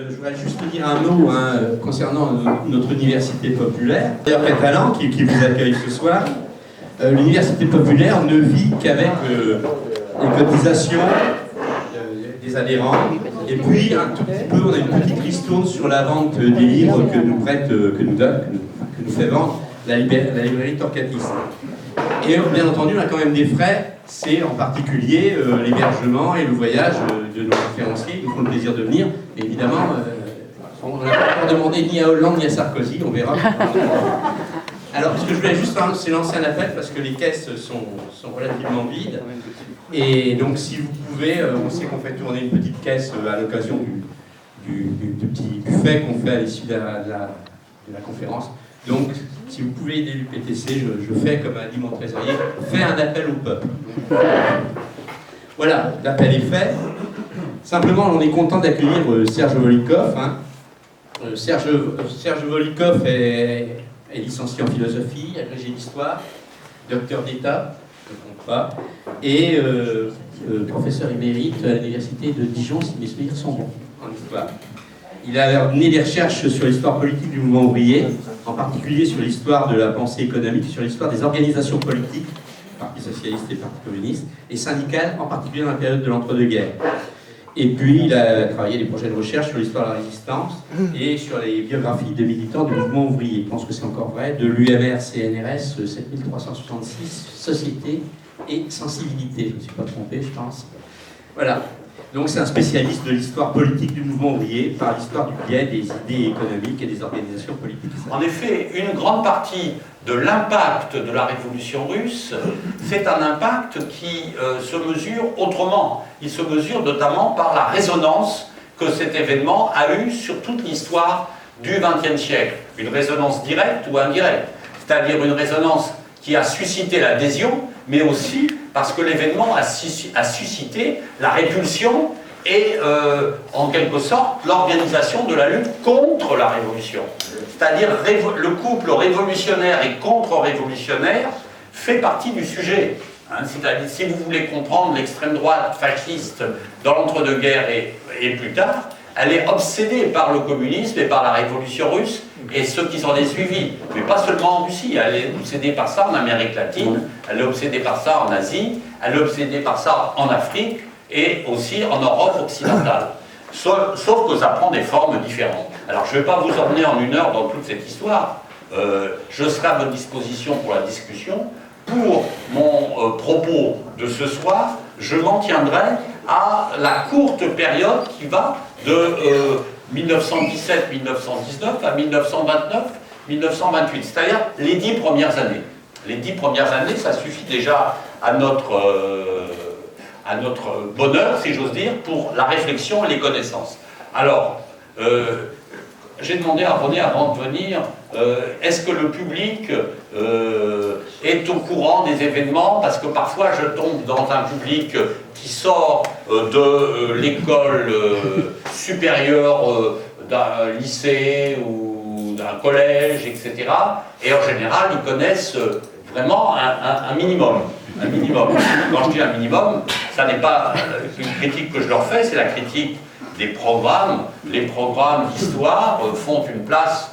Je voudrais juste dire un mot concernant notre université populaire. D'ailleurs, Catalan, qui vous accueille ce soir, l'université populaire ne vit qu'avec les cotisations des adhérents. Et puis, un tout petit peu, on a une petite ristourne sur la vente des livres que nous prête, que nous fait vendre la librairie Torquatis. Et bien entendu, on a quand même des frais, c'est en particulier l'hébergement et le voyage de nos conférenciers qui nous font le plaisir de venir. Et évidemment, on n'a pas encore demandé ni à Hollande ni à Sarkozy, on verra. Alors, ce que je voulais juste faire, c'est lancer un appel parce que les caisses sont relativement vides. Et donc, si vous pouvez, on sait qu'on fait tourner une petite caisse à l'occasion du petit buffet qu'on fait à l'issue de la conférence. Donc, si vous pouvez aider l'UPTC, je fais, comme a dit mon trésorier, fais un appel au peuple. Voilà, l'appel est fait. Simplement, on est content d'accueillir Serge Volikov. Serge Volikov est licencié en philosophie, agrégé d'histoire, docteur d'État, je ne compte pas, et professeur émérite à l'université de Dijon, si mes souvenirs sont bons, en histoire. Il a mené des recherches sur l'histoire politique du mouvement ouvrier, en particulier sur l'histoire de la pensée économique, sur l'histoire des organisations politiques, Parti socialiste et Parti communiste, et syndicales, en particulier dans la période de l'entre-deux-guerres. Et puis, il a travaillé des projets de recherche sur l'histoire de la résistance et sur les biographies de militants du mouvement ouvrier. Je pense que c'est encore vrai, de l'UMR-CNRS 7366, Société et Sensibilité. Je ne me suis pas trompé, je pense. Voilà. Donc c'est un spécialiste de l'histoire politique du mouvement ouvrier par l'histoire du biais des idées économiques et des organisations politiques. En effet, une grande partie de l'impact de la révolution russe, c'est un impact qui se mesure autrement. Il se mesure notamment par la résonance que cet événement a eue sur toute l'histoire du XXe siècle. Une résonance directe ou indirecte, c'est-à-dire une résonance qui a suscité l'adhésion, mais aussi parce que l'événement a suscité la répulsion et, en quelque sorte, l'organisation de la lutte contre la révolution. C'est-à-dire le couple révolutionnaire et contre-révolutionnaire fait partie du sujet. C'est-à-dire, si vous voulez comprendre l'extrême droite fasciste dans l'entre-deux-guerres et plus tard, elle est obsédée par le communisme et par la révolution russe et ce qui s'en est suivi. Mais pas seulement en Russie, elle est obsédée par ça en Amérique latine, elle est obsédée par ça en Asie, elle est obsédée par ça en Afrique et aussi en Europe occidentale. Sauf que ça prend des formes différentes. Alors je ne vais pas vous emmener en une heure dans toute cette histoire, je serai à votre disposition pour la discussion. Pour mon propos de ce soir, je m'en tiendrai à la courte période qui va de 1917-1919 à 1929-1928, c'est-à-dire les 10 premières années. Les 10 premières années, ça suffit déjà à notre bonheur, si j'ose dire, pour la réflexion et les connaissances. Alors, j'ai demandé à René avant de venir, est-ce que le public est au courant des événements? Parce que parfois je tombe dans un public qui sort de l'école supérieure d'un lycée ou d'un collège, etc. Et en général, ils connaissent vraiment un minimum. Un minimum. Quand je dis un minimum, ça n'est pas une critique que je leur fais, c'est la critique des programmes. Les programmes d'histoire font une place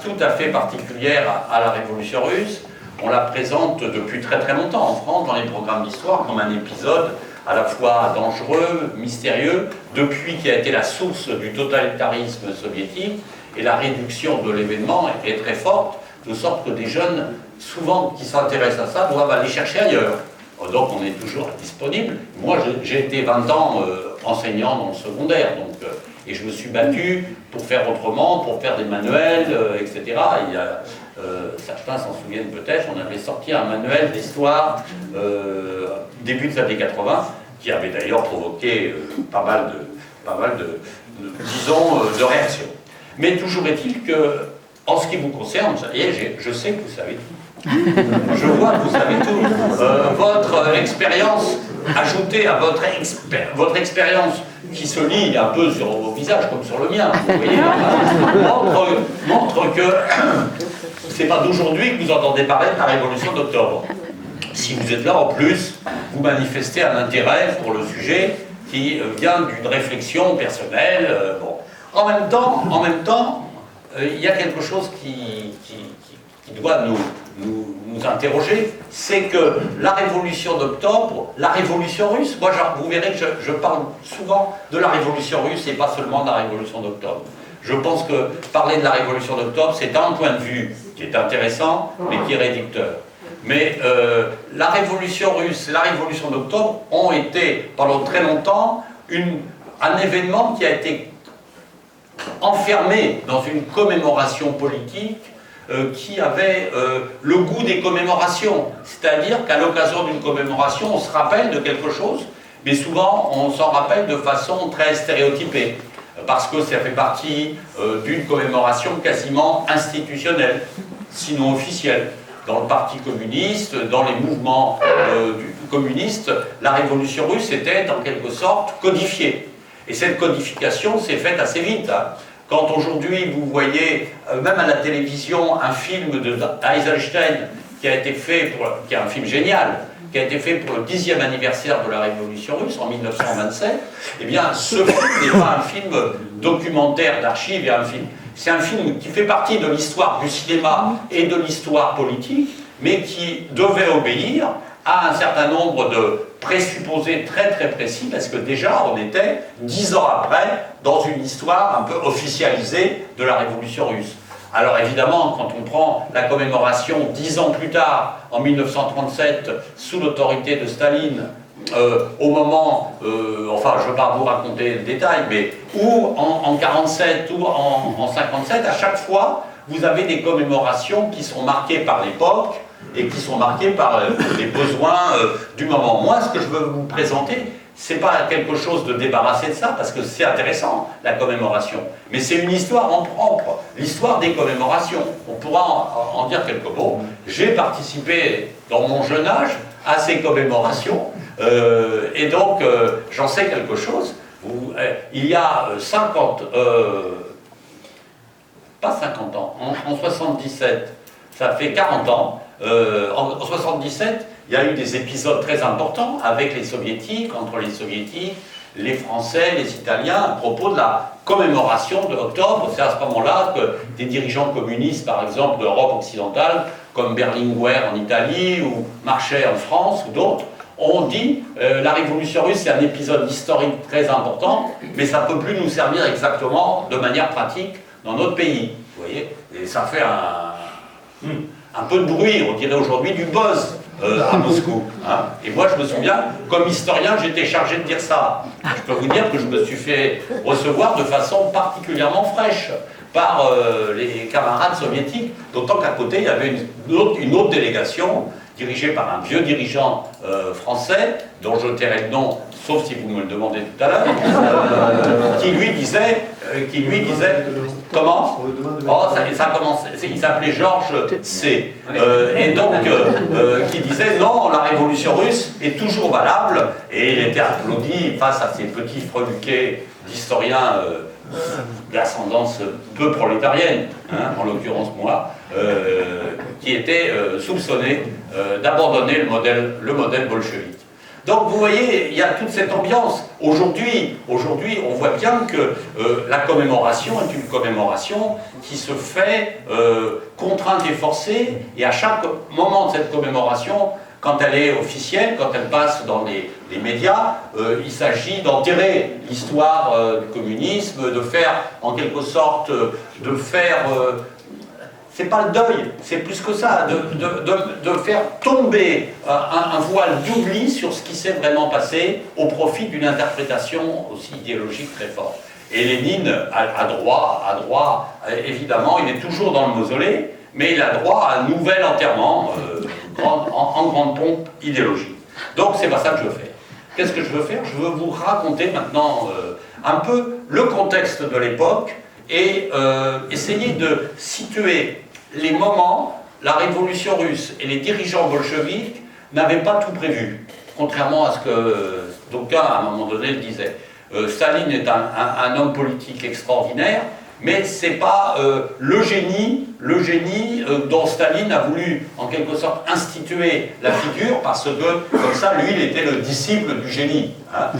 tout à fait particulière à la révolution russe. On la présente depuis très très longtemps en France dans les programmes d'histoire comme un épisode à la fois dangereux, mystérieux, depuis qui a été la source du totalitarisme soviétique, et la réduction de l'événement est très forte, de sorte que des jeunes, souvent qui s'intéressent à ça, doivent aller chercher ailleurs. Donc on est toujours disponible. Moi j'ai été 20 ans enseignant dans le secondaire, donc, et je me suis battu pour faire autrement, pour faire des manuels, etc. Il y a, certains s'en souviennent peut-être, on avait sorti un manuel d'histoire début des années 80, qui avait d'ailleurs provoqué pas mal de réactions. Mais toujours est-il que, en ce qui vous concerne, je sais que vous savez tout. Je vois que vous savez tout. Votre expérience, ajoutée à votre expérience qui se lit un peu sur vos visages comme sur le mien, vous voyez, montre que c'est pas d'aujourd'hui que vous entendez parler de la Révolution d'octobre. Si vous êtes là, en plus, vous manifestez un intérêt pour le sujet, qui vient d'une réflexion personnelle. Bon. En même temps, il y a quelque chose qui doit nous interroger, c'est que la révolution d'octobre, la révolution russe, moi vous verrez que je parle souvent de la révolution russe et pas seulement de la révolution d'octobre. Je pense que parler de la révolution d'octobre, c'est un point de vue qui est intéressant, mais qui est réducteur. Mais la révolution russe et la révolution d'octobre ont été, pendant très longtemps, un événement qui a été enfermé dans une commémoration politique qui avait le goût des commémorations. C'est-à-dire qu'à l'occasion d'une commémoration, on se rappelle de quelque chose, mais souvent on s'en rappelle de façon très stéréotypée, parce que ça fait partie d'une commémoration quasiment institutionnelle, sinon officielle. Dans le Parti communiste, dans les mouvements communistes, la révolution russe était en quelque sorte codifiée. Et cette codification s'est faite assez vite. Hein. Quand aujourd'hui vous voyez, même à la télévision, un film de Eisenstein qui a été fait, qui est un film génial, qui a été fait pour le 10e anniversaire de la Révolution russe en 1927, eh bien ce film n'est pas un film documentaire d'archives, c'est un film qui fait partie de l'histoire du cinéma et de l'histoire politique, mais qui devait obéir à un certain nombre de présupposés très très précis, parce que déjà on était 10 ans après dans une histoire un peu officialisée de la Révolution russe. Alors évidemment, quand on prend la commémoration 10 ans plus tard, en 1937, sous l'autorité de Staline, au moment, enfin je ne vais pas vous raconter le détail, mais ou en 47 ou en 57, à chaque fois, vous avez des commémorations qui sont marquées par l'époque et qui sont marquées par les besoins du moment. Moi, ce que je veux vous présenter, c'est pas quelque chose de débarrassé de ça, parce que c'est intéressant, la commémoration. Mais c'est une histoire en propre, l'histoire des commémorations. On pourra en dire quelques mots. J'ai participé, dans mon jeune âge, à ces commémorations, et donc j'en sais quelque chose. Il y a 50, pas 50 ans, en 77, ça fait 40 ans, en 77, il y a eu des épisodes très importants avec les soviétiques, entre les soviétiques, les Français, les Italiens, à propos de la commémoration de octobre. C'est à ce moment-là que des dirigeants communistes, par exemple, de l'Europe occidentale, comme Berlinguer en Italie ou Marchais en France ou d'autres, ont dit la révolution russe c'est un épisode historique très important, mais ça ne peut plus nous servir exactement de manière pratique dans notre pays. Vous voyez, et ça fait un peu de bruit, on dirait aujourd'hui du buzz à Moscou. Hein. Et moi, je me souviens, comme historien, j'étais chargé de dire ça. Je peux vous dire que je me suis fait recevoir de façon particulièrement fraîche par les camarades soviétiques, d'autant qu'à côté, il y avait une autre délégation dirigée par un vieux dirigeant français, dont je tairai le nom, sauf si vous me le demandez tout à l'heure, qui lui disait comment? Oh, ça commence, il s'appelait Georges C. Et donc, qui disait non, la révolution russe est toujours valable, et il était applaudi face à ces petits freluquets d'historiens d'ascendance peu prolétarienne, hein, en l'occurrence moi, qui étaient soupçonnés d'abandonner le modèle bolchevique. Donc vous voyez, il y a toute cette ambiance. Aujourd'hui, on voit bien que la commémoration est une commémoration qui se fait contrainte et forcée, et à chaque moment de cette commémoration, quand elle est officielle, quand elle passe dans les médias, il s'agit d'enterrer l'histoire du communisme, de faire, en quelque sorte, c'est pas le deuil, c'est plus que ça, de faire tomber un voile d'oubli sur ce qui s'est vraiment passé au profit d'une interprétation aussi idéologique très forte. Et Lénine a droit, évidemment, il est toujours dans le mausolée, mais il a droit à un nouvel enterrement en grande pompe idéologique. Donc c'est pas ça que je veux faire. Qu'est-ce que je veux faire? Je veux vous raconter maintenant un peu le contexte de l'époque et essayer de situer les moments, la révolution russe et les dirigeants bolcheviques n'avaient pas tout prévu, contrairement à ce que d'aucuns à un moment donné le disaient. Staline est un homme politique extraordinaire, mais c'est pas le génie dont Staline a voulu en quelque sorte instituer la figure, parce que comme ça, lui, il était le disciple du génie. Hein.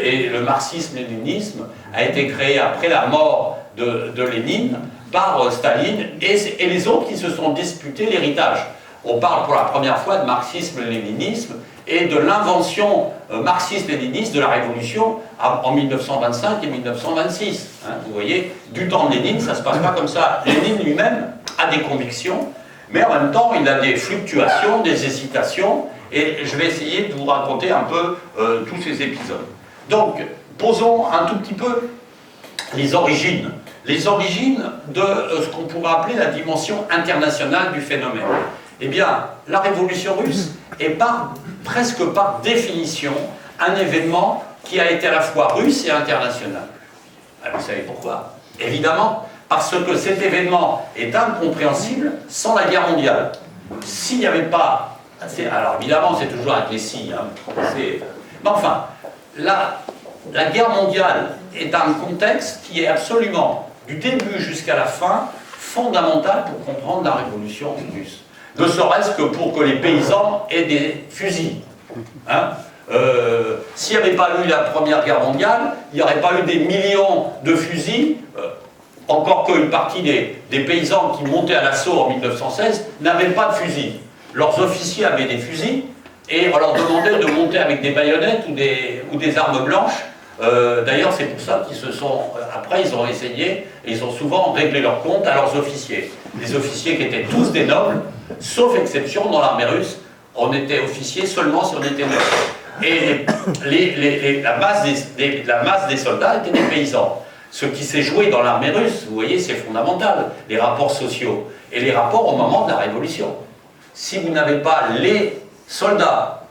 Et le marxisme-léninisme a été créé après la mort de Lénine par Staline et les autres qui se sont disputés l'héritage. On parle pour la première fois de marxisme-léninisme et de l'invention marxiste-léniniste de la révolution en 1925 et 1926. Hein, vous voyez, du temps de Lénine, ça ne se passe pas comme ça. Lénine lui-même a des convictions, mais en même temps, il a des fluctuations, des hésitations, et je vais essayer de vous raconter un peu tous ces épisodes. Donc, posons un tout petit peu les origines de ce qu'on pourrait appeler la dimension internationale du phénomène. Eh bien, la révolution russe est presque par définition un événement qui a été à la fois russe et international. Alors, vous savez pourquoi? Évidemment, parce que cet événement est incompréhensible sans la guerre mondiale. S'il n'y avait pas... Alors évidemment, c'est toujours avec les si. Hein, mais enfin, la guerre mondiale est un contexte qui est absolument, du début jusqu'à la fin, fondamental pour comprendre la révolution russe. Ne serait-ce que pour que les paysans aient des fusils. Hein. S'il n'y avait pas eu la Première Guerre mondiale, il n'y aurait pas eu des millions de fusils, encore qu'une partie des paysans qui montaient à l'assaut en 1916 n'avaient pas de fusils. Leurs officiers avaient des fusils, et on leur demandait de monter avec des baïonnettes ou des armes blanches. D'ailleurs, c'est pour ça qu'ils se sont... Après, ils ont essayé, et ils ont souvent réglé leur compte à leurs officiers. Les officiers qui étaient tous des nobles, sauf exception dans l'armée russe, on était officier seulement si on était noble. Et la masse des soldats étaient des paysans. Ce qui s'est joué dans l'armée russe, vous voyez, c'est fondamental, les rapports sociaux, et les rapports au moment de la Révolution. Si vous n'avez pas les soldats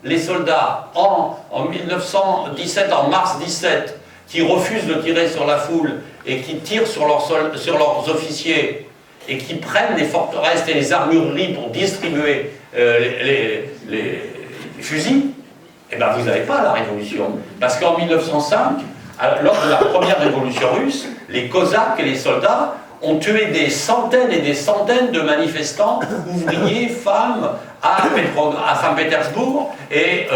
en 1917, en mars 17, qui refusent de tirer sur la foule et qui tirent sur leurs officiers et qui prennent les forteresses et les armureries pour distribuer les fusils, eh bien vous n'avez pas la révolution. Parce qu'en 1905, lors de la première révolution russe, les Cosaques et les soldats ont tué des centaines et des centaines de manifestants, ouvriers, femmes, à Saint-Pétersbourg, et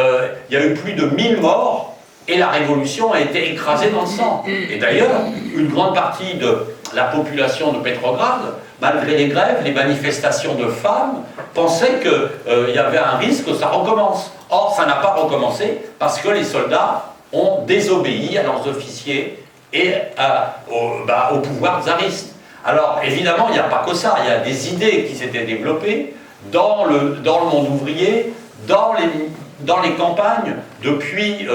il y a eu plus de 1000 morts, et la révolution a été écrasée dans le sang. Et d'ailleurs, une grande partie de la population de Pétrograd, malgré les grèves, les manifestations de femmes, pensait qu'il y avait un risque que ça recommence. Or, ça n'a pas recommencé, parce que les soldats ont désobéi à leurs officiers et au pouvoir tsariste. Alors, évidemment, il n'y a pas que ça, il y a des idées qui s'étaient développées dans le monde ouvrier, dans les campagnes, depuis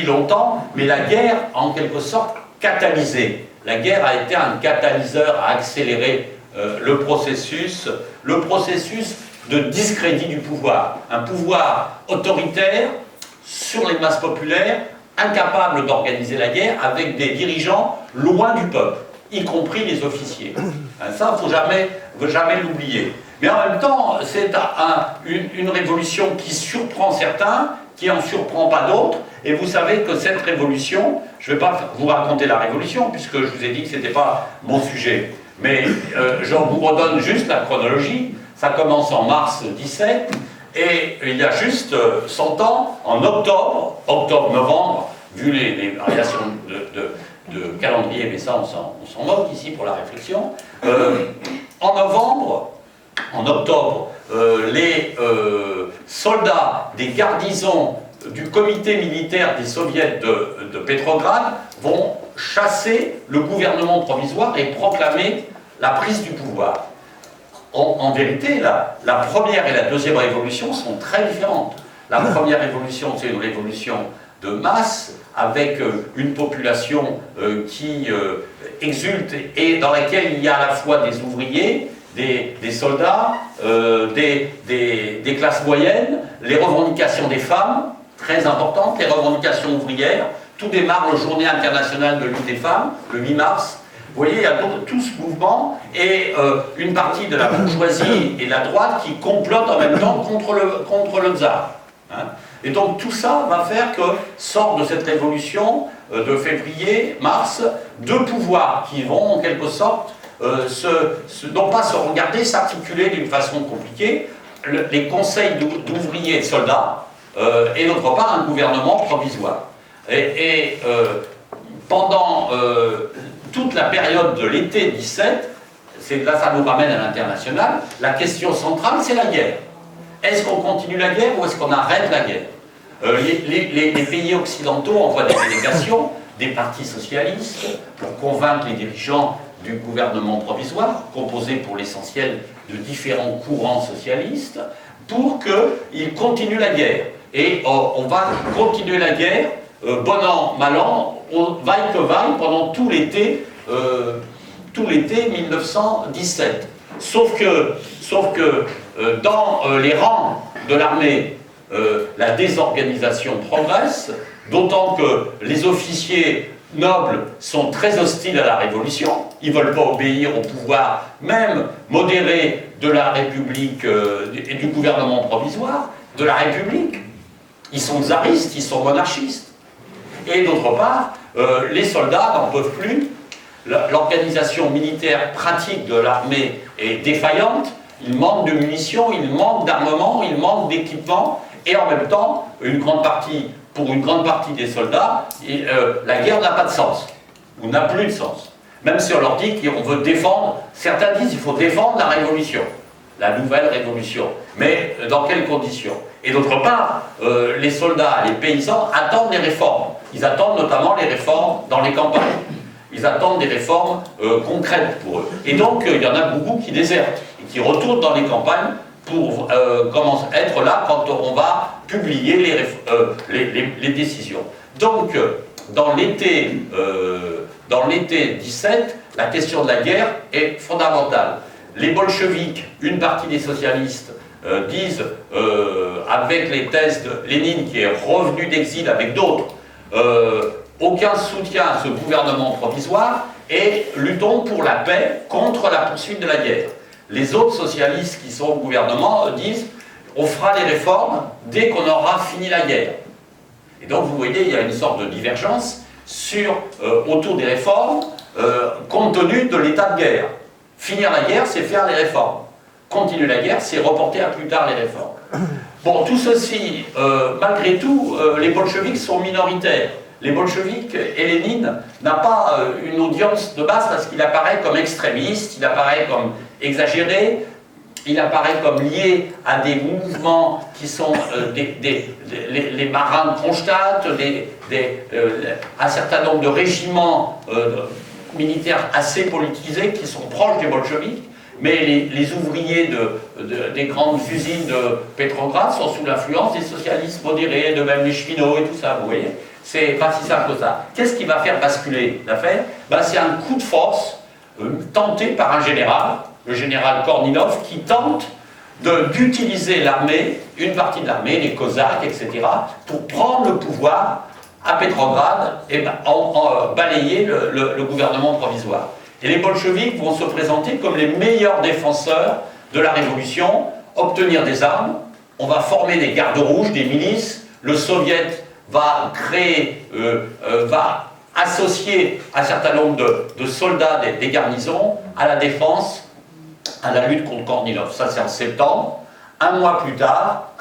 longtemps, mais la guerre, en quelque sorte, catalysée. La guerre a été un catalyseur à accélérer le processus de discrédit du pouvoir. Un pouvoir autoritaire sur les masses populaires, incapable d'organiser la guerre, avec des dirigeants loin du peuple, y compris les officiers. Ça, il ne faut jamais l'oublier. Mais en même temps, c'est une révolution qui surprend certains, qui n'en surprend pas d'autres. Et vous savez que cette révolution, je ne vais pas vous raconter la révolution, puisque je vous ai dit que ce n'était pas mon sujet. Mais je vous redonne juste la chronologie. Ça commence en mars 17, et il y a juste 100 ans, en octobre-novembre, vu les variations de calendrier, mais ça on s'en moque ici pour la réflexion. En octobre, les soldats des garnisons du comité militaire des soviets de Pétrograd vont chasser le gouvernement provisoire et proclamer la prise du pouvoir. En vérité, la première et la deuxième révolution sont très différentes. La première révolution, c'est une révolution de masse, avec une population qui exulte et dans laquelle il y a à la fois des ouvriers, des soldats, des classes moyennes, les revendications des femmes, très importantes, les revendications ouvrières. Tout démarre le Journée internationale de lutte des femmes, le 8 mars. Vous voyez, il y a tout ce mouvement et une partie de la bourgeoisie et la droite qui complotent en même temps contre le tsar. Hein. Et donc tout ça va faire que sortent de cette révolution de février, mars, deux pouvoirs qui vont en quelque sorte non pas se regarder, s'articuler d'une façon compliquée, les conseils d'ouvriers et de soldats, et d'autre part un gouvernement provisoire. Pendant toute la période de l'été 17, là ça nous ramène à l'international, la question centrale c'est la guerre. Est-ce qu'on continue la guerre ou est-ce qu'on arrête la guerre? Les pays occidentaux envoient des délégations, des partis socialistes, pour convaincre les dirigeants du gouvernement provisoire, composé pour l'essentiel de différents courants socialistes, pour qu'ils continuent la guerre. Et on va continuer la guerre, bon an, mal an, vaille que vaille, pendant tout l'été 1917. Sauf que dans les rangs de l'armée, la désorganisation progresse, d'autant que les officiers nobles sont très hostiles à la Révolution, ils ne veulent pas obéir au pouvoir, même modéré, de la République et du gouvernement provisoire, de la République. Ils sont tsaristes, ils sont monarchistes. Et d'autre part, les soldats n'en peuvent plus, l'organisation militaire pratique de l'armée est défaillante, il manque de munitions, il manque d'armement, il manque d'équipement, et en même temps, pour une grande partie des soldats, la guerre n'a pas de sens, ou n'a plus de sens. Même si on leur dit qu'on veut défendre, certains disent qu'il faut défendre la révolution, la nouvelle révolution. Mais dans quelles conditions? Et d'autre part, les soldats, les paysans attendent les réformes. Ils attendent notamment les réformes dans les campagnes. Ils attendent des réformes concrètes pour eux. Et donc, il y en a beaucoup qui désertent et qui retournent dans les campagnes pour être là quand on va publier les décisions. Donc, dans l'été 17, la question de la guerre est fondamentale. Les bolcheviks, une partie des socialistes, disent, avec les thèses de Lénine qui est revenu d'exil avec d'autres, aucun soutien à ce gouvernement provisoire et luttons pour la paix contre la poursuite de la guerre. Les autres socialistes qui sont au gouvernement disent on fera les réformes dès qu'on aura fini la guerre. Et donc vous voyez, il y a une sorte de divergence autour des réformes compte tenu de l'état de guerre. Finir la guerre, c'est faire les réformes. Continuer la guerre, c'est reporter à plus tard les réformes. Bon, tout ceci, malgré tout, les bolcheviks sont minoritaires. Les bolcheviks et Lénine n'a pas une audience de base parce qu'il apparaît comme extrémiste, il apparaît comme exagéré, il apparaît comme lié à des mouvements qui sont les marins de Kronstadt, un certain nombre de régiments militaires assez politisés qui sont proches des bolcheviks, mais les ouvriers des grandes usines de Petrograd sont sous l'influence des socialistes modérés, de même les cheminots et tout ça, vous voyez. C'est pas si simple que ça. Qu'est-ce qui va faire basculer l'affaire? C'est un coup de force tenté par un général, le général Kornilov, qui tente d'utiliser l'armée, une partie de l'armée, les Cosaques, etc., pour prendre le pouvoir à Petrograd et balayer le gouvernement provisoire. Et les bolcheviks vont se présenter comme les meilleurs défenseurs de la révolution, obtenir des armes, on va former des gardes rouges, des milices, le soviet va va associer un certain nombre de soldats des garnisons à la défense, à la lutte contre Kornilov. Ça c'est en septembre. Un mois plus tard,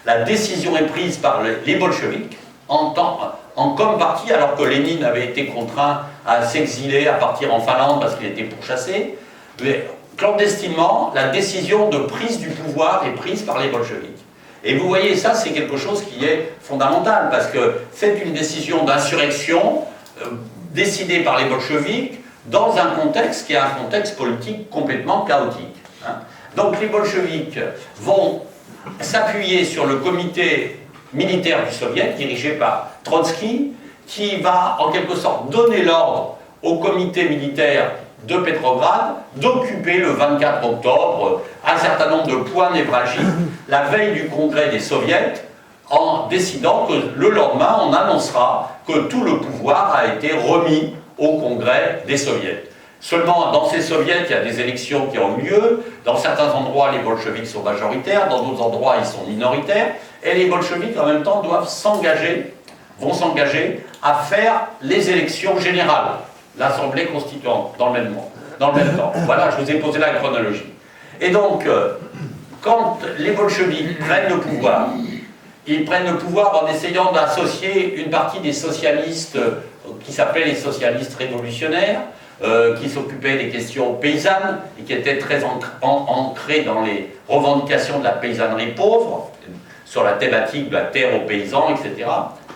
la décision est prise par les bolcheviks comme parti, alors que Lénine avait été contraint à s'exiler, à partir en Finlande parce qu'il était pourchassé. Mais clandestinement, la décision de prise du pouvoir est prise par les bolcheviks. Et vous voyez, ça c'est quelque chose qui est fondamental, parce que c'est une décision d'insurrection décidée par les bolcheviks dans un contexte qui est un contexte politique complètement chaotique. Donc les bolcheviks vont s'appuyer sur le comité militaire du Soviet, dirigé par Trotsky, qui va en quelque sorte donner l'ordre au comité militaire de Petrograd d'occuper le 24 octobre un certain nombre de points névralgiques, la veille du congrès des soviets, en décidant que le lendemain on annoncera que tout le pouvoir a été remis au congrès des soviets. Seulement, dans ces soviets, il y a des élections qui ont eu lieu. Dans certains endroits, les bolcheviks sont majoritaires, dans d'autres endroits, ils sont minoritaires. et les bolcheviks en même temps vont s'engager à faire les élections générales, l'Assemblée constituante, dans le même temps. Voilà, je vous ai posé la chronologie. Et donc, quand les bolcheviks prennent le pouvoir, ils prennent le pouvoir en essayant d'associer une partie des socialistes qui s'appelaient les socialistes révolutionnaires, qui s'occupaient des questions paysannes et qui étaient très ancrés dans les revendications de la paysannerie pauvre, sur la thématique de la terre aux paysans, etc.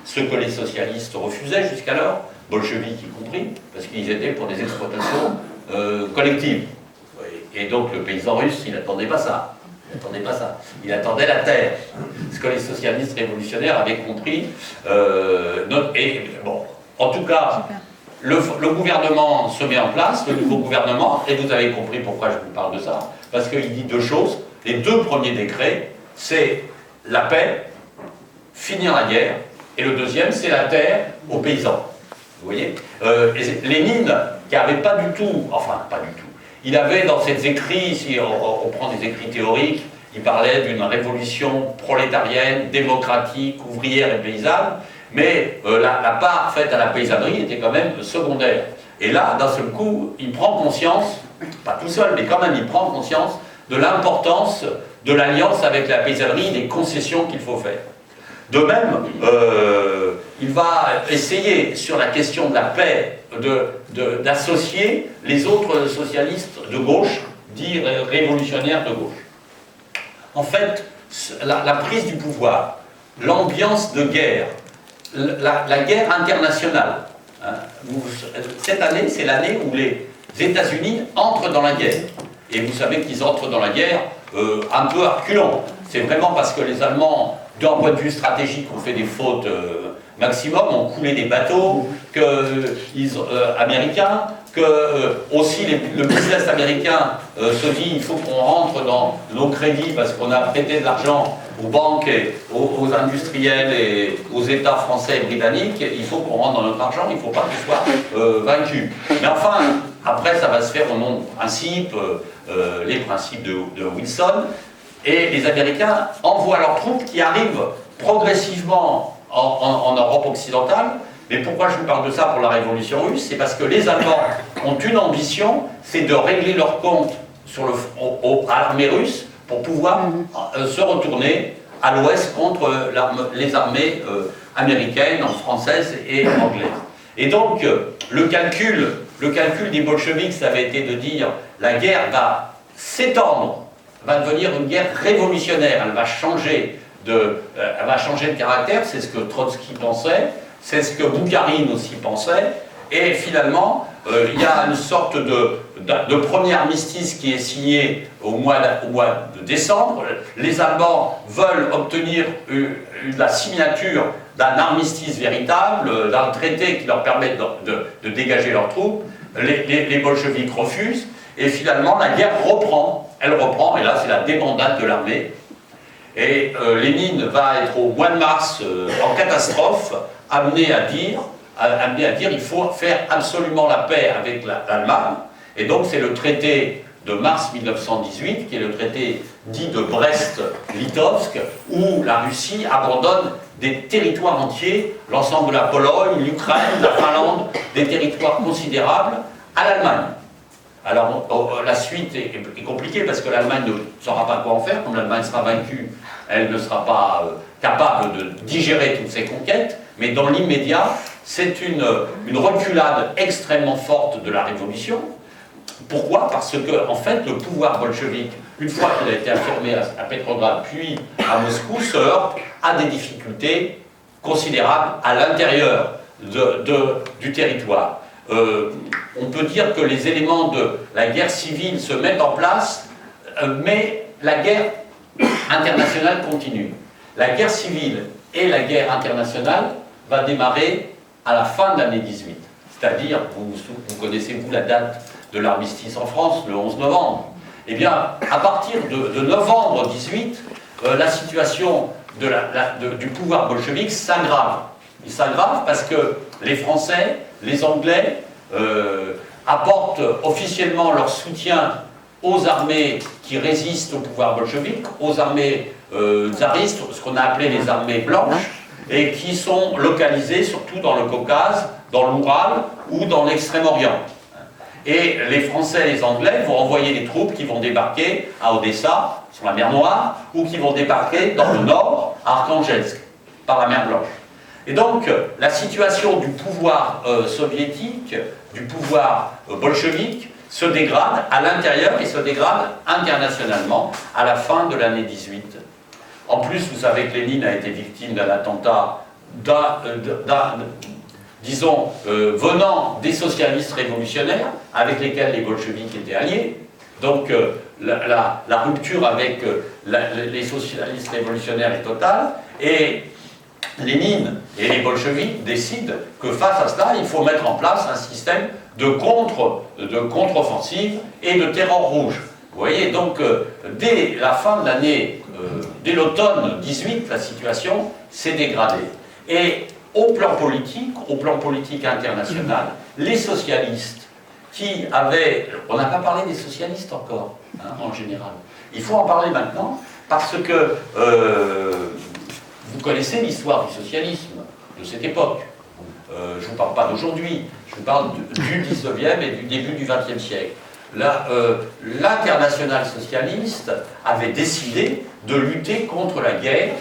Ce que les socialistes refusaient jusqu'alors, bolcheviques y compris, parce qu'ils étaient pour des exploitations collectives. Et donc le paysan russe, il n'attendait pas ça. Il attendait la terre. Ce que les socialistes révolutionnaires avaient compris. En tout cas, le gouvernement se met en place, le nouveau gouvernement, et vous avez compris pourquoi je vous parle de ça, parce qu'il dit deux choses. Les deux premiers décrets, c'est la paix, finir la guerre, et le deuxième, c'est la terre aux paysans. Vous voyez, Lénine, qui n'avait pas du tout, il avait dans ses écrits, si on prend des écrits théoriques, il parlait d'une révolution prolétarienne, démocratique, ouvrière et paysanne, mais la part faite à la paysannerie était quand même secondaire. Et là, d'un seul coup, il prend conscience, pas tout seul, mais quand même il prend conscience de l'importance de l'alliance avec la paysannerie, des concessions qu'il faut faire. De même, il va essayer, sur la question de la paix, d'associer les autres socialistes de gauche, dits révolutionnaires de gauche. En fait, la prise du pouvoir, l'ambiance de guerre, la guerre internationale, hein, cette année, c'est l'année où les États-Unis entrent dans la guerre. Et vous savez qu'ils entrent dans la guerre un peu à reculons. C'est vraiment parce que les Allemands, d'un point de vue stratégique, ont fait des fautes maximum, ont coulé des bateaux américains, que aussi le business américain se dit il faut qu'on rentre dans nos crédits parce qu'on a prêté de l'argent aux banques, et aux industriels et aux États français et britanniques, il faut qu'on rentre dans notre argent, il ne faut pas qu'ils soient vaincus. Mais enfin, après ça va se faire au nom de principes, les principes de Wilson, et les Américains envoient leurs troupes qui arrivent progressivement en Europe occidentale. Mais pourquoi je vous parle de ça pour la révolution russe? C'est parce que les Allemands ont une ambition, c'est de régler leur compte à l'armée russe pour pouvoir se retourner à l'ouest contre les armées américaines, françaises et anglaises. Et donc, le calcul des bolcheviks, ça avait été de dire la guerre va s'étendre, va devenir une guerre révolutionnaire, elle va changer de caractère, c'est ce que Trotsky pensait, c'est ce que Boukharine aussi pensait, et finalement, il y a une sorte de premier armistice qui est signé au mois de décembre. Les Allemands veulent obtenir la signature d'un armistice véritable, d'un traité qui leur permette de dégager leurs troupes. Les bolcheviks refusent, et finalement la guerre reprend. Elle reprend, et là c'est la débandade de l'armée. Et Lénine va être au mois de mars en catastrophe, amené à dire il faut faire absolument la paix avec l'Allemagne. Et donc c'est le traité de mars 1918, qui est le traité dit de Brest-Litovsk, où la Russie abandonne des territoires entiers, l'ensemble de la Pologne, l'Ukraine, la Finlande, des territoires considérables, à l'Allemagne. Alors la suite est compliquée parce que l'Allemagne ne saura pas quoi en faire. Comme l'Allemagne sera vaincue, elle ne sera pas capable de digérer toutes ces conquêtes. Mais dans l'immédiat, c'est une reculade extrêmement forte de la Révolution. Pourquoi? Parce que, en fait, le pouvoir bolchevique, une fois qu'il a été affirmé à Petrograd puis à Moscou, se heurte à des difficultés considérables à l'intérieur du territoire. On peut dire que les éléments de la guerre civile se mettent en place, mais la guerre internationale continue. La guerre civile et la guerre internationale va démarrer à la fin de l'année 18. C'est-à-dire, vous connaissez-vous la date de l'armistice en France, le 11 novembre. Eh bien, à partir de novembre 18, la situation du pouvoir bolchevique s'aggrave. Il s'aggrave parce que les Français, les Anglais apportent officiellement leur soutien aux armées qui résistent au pouvoir bolchevique, aux armées tsaristes, ce qu'on a appelé les armées blanches, et qui sont localisées surtout dans le Caucase, dans l'Oural ou dans l'Extrême-Orient. Et les Français et les Anglais vont envoyer des troupes qui vont débarquer à Odessa, sur la mer Noire, ou qui vont débarquer dans le nord, à Arkhangelsk, par la mer Blanche. Et donc, la situation du pouvoir soviétique, du pouvoir bolchevique, se dégrade à l'intérieur et se dégrade internationalement à la fin de l'année 18. En plus, vous savez que Lénine a été victime d'un attentat, disons, venant des socialistes révolutionnaires, avec lesquels les bolcheviks étaient alliés. Donc, la rupture avec les socialistes révolutionnaires est totale, et Lénine et les bolcheviks décident que face à cela, il faut mettre en place un système de contre-offensive et de terreur rouge. Vous voyez, donc, dès la fin de l'année, dès l'automne 18, la situation s'est dégradée. Et au plan politique international, les socialistes qui avaient... On n'a pas parlé des socialistes encore, hein, en général. Il faut en parler maintenant, parce que vous connaissez l'histoire du socialisme de cette époque. Je ne vous parle pas d'aujourd'hui, je vous parle du 19e et du début du 20e siècle. L'internationale socialiste avait décidé de lutter contre la guerre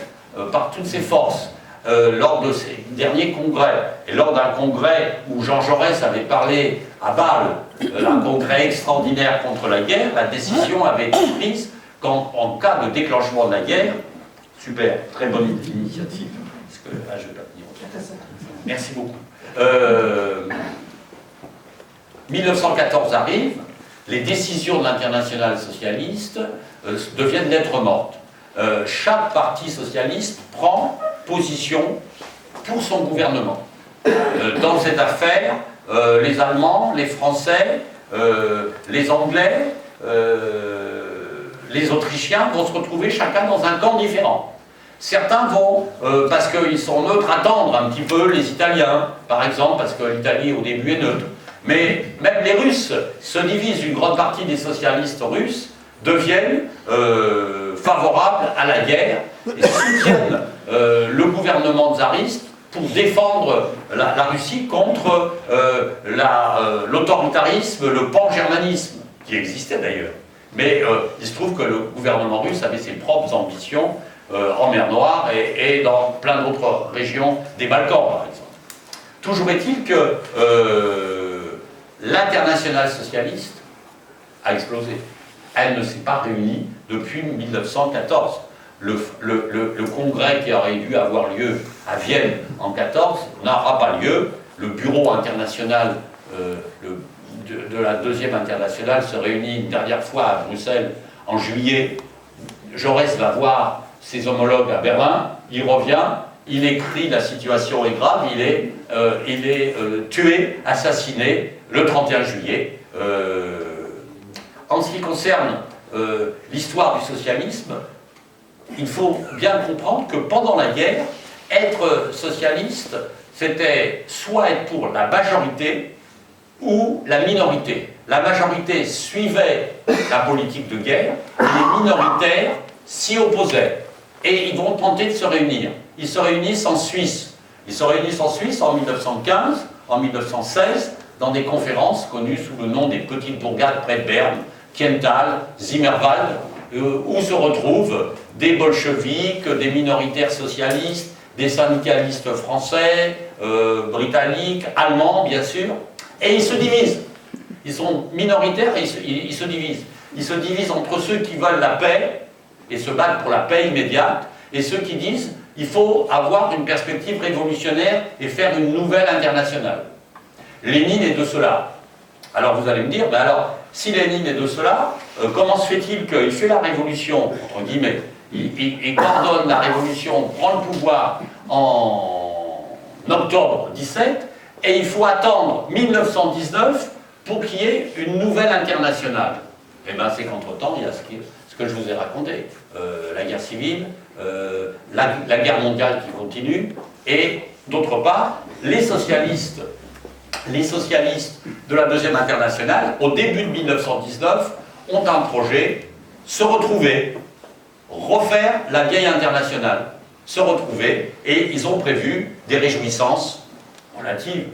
par toutes ses forces. Lors de ses derniers congrès, et lors d'un congrès où Jean Jaurès avait parlé à Bâle, un congrès extraordinaire contre la guerre, la décision avait été prise qu'en cas de déclenchement de la guerre, super, très bonne initiative, parce que là je vais pas tenir. Merci beaucoup. 1914 arrive, les décisions de l'internationale socialiste deviennent lettres mortes. Chaque parti socialiste prend position pour son gouvernement. Dans cette affaire, les Allemands, les Français, les Anglais, les Autrichiens vont se retrouver chacun dans un camp différent. Certains vont, parce qu'ils sont neutres, attendre un petit peu les Italiens, par exemple, parce que l'Italie au début est neutre. Mais même les Russes se divisent, une grande partie des socialistes russes deviennent favorables à la guerre et soutiennent le gouvernement tsariste pour défendre la Russie contre l'autoritarisme, le pan-germanisme, qui existait d'ailleurs. Mais il se trouve que le gouvernement russe avait ses propres ambitions en mer Noire et dans plein d'autres régions des Balkans, par exemple. Toujours est-il que l'internationale socialiste a explosé. Elle ne s'est pas réunie depuis 1914. Le congrès qui aurait dû avoir lieu à Vienne en 1914 n'aura pas lieu. Le bureau international de la deuxième internationale se réunit une dernière fois à Bruxelles en juillet. Jaurès va voir ses homologues à Berlin, il revient, il écrit « La situation est grave », il est tué, assassiné le 31 juillet. En ce qui concerne l'histoire du socialisme, il faut bien comprendre que pendant la guerre, être socialiste, c'était soit être pour la majorité ou la minorité. La majorité suivait la politique de guerre, et les minoritaires s'y opposaient. Et ils vont tenter de se réunir. Ils se réunissent en Suisse. Ils se réunissent en Suisse en 1915, en 1916, dans des conférences connues sous le nom des petites bourgades près de Berne, Kiental, Zimmerwald, où se retrouvent des bolcheviks, des minoritaires socialistes, des syndicalistes français, britanniques, allemands bien sûr, et ils se divisent. Ils sont minoritaires et ils se divisent. Ils se divisent entre ceux qui veulent la paix et se battent pour la paix immédiate, et ceux qui disent il faut avoir une perspective révolutionnaire et faire une nouvelle internationale. Lénine est de cela. Alors vous allez me dire, ben alors, si Lénine est de cela, comment se fait-il qu'il fait la révolution, entre guillemets, il coordonne la révolution, prend le pouvoir en octobre 17, et il faut attendre 1919 pour qu'il y ait une nouvelle internationale. Et bien c'est qu'entre-temps, il y a ce que je vous ai raconté, la guerre civile, la guerre mondiale qui continue, et d'autre part, les socialistes de la deuxième internationale, au début de 1919, ont un projet, se retrouver, refaire la vieille internationale, se retrouver, et ils ont prévu des réjouissances relatives,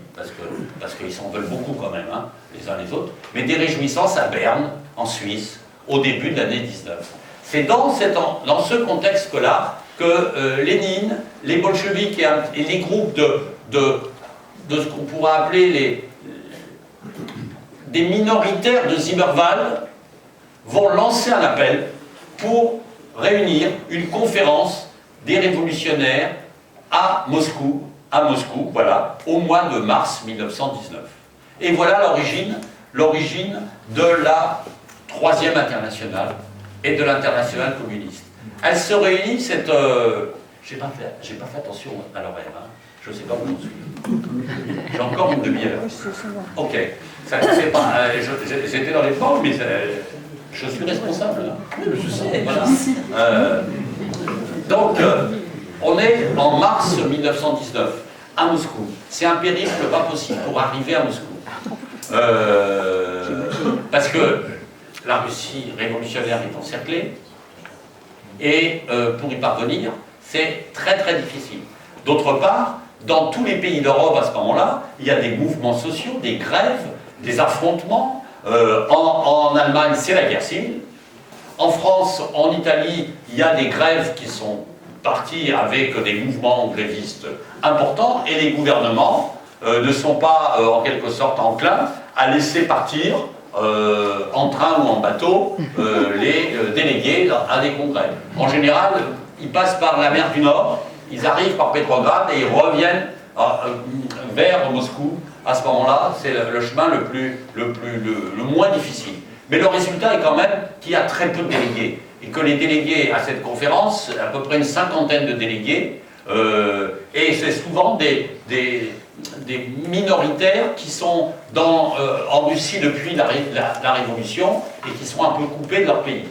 parce qu'ils s'en veulent beaucoup quand même, hein, les uns les autres, mais des réjouissances à Berne, en Suisse, au début de l'année 19. C'est dans ce contexte-là que Lénine, les bolcheviks et les groupes de ce qu'on pourrait appeler des minoritaires de Zimmerwald vont lancer un appel pour réunir une conférence des révolutionnaires à Moscou, voilà, au mois de mars 1919. Et voilà l'origine de la Troisième Internationale et de l'Internationale communiste. Elle se réunit, j'ai pas fait attention à l'horaire, hein. Je ne sais pas où j'en suis. J'ai encore une demi-heure. Ok. C'est pas, j'étais dans les formes, mais je suis responsable. Je sais, voilà. Donc, on est en mars 1919, à Moscou. C'est un périple pas possible pour arriver à Moscou. Parce que la Russie révolutionnaire est encerclée, et pour y parvenir, c'est très très difficile. D'autre part, dans tous les pays d'Europe à ce moment-là, il y a des mouvements sociaux, des grèves, des affrontements. En Allemagne, c'est la guerre civile. En France, en Italie, il y a des grèves qui sont parties avec des mouvements grévistes importants, et les gouvernements ne sont pas en quelque sorte enclins à laisser partir en train ou en bateau les délégués à des congrès. En général, ils passent par la mer du Nord, ils arrivent par Petrograd et ils reviennent vers Moscou. À ce moment-là, c'est le chemin le moins difficile. Mais le résultat est quand même qu'il y a très peu de délégués, et que les délégués à cette conférence, à peu près une cinquantaine de délégués, et c'est souvent des minoritaires qui sont en Russie depuis la Révolution, et qui sont un peu coupés de leur pays.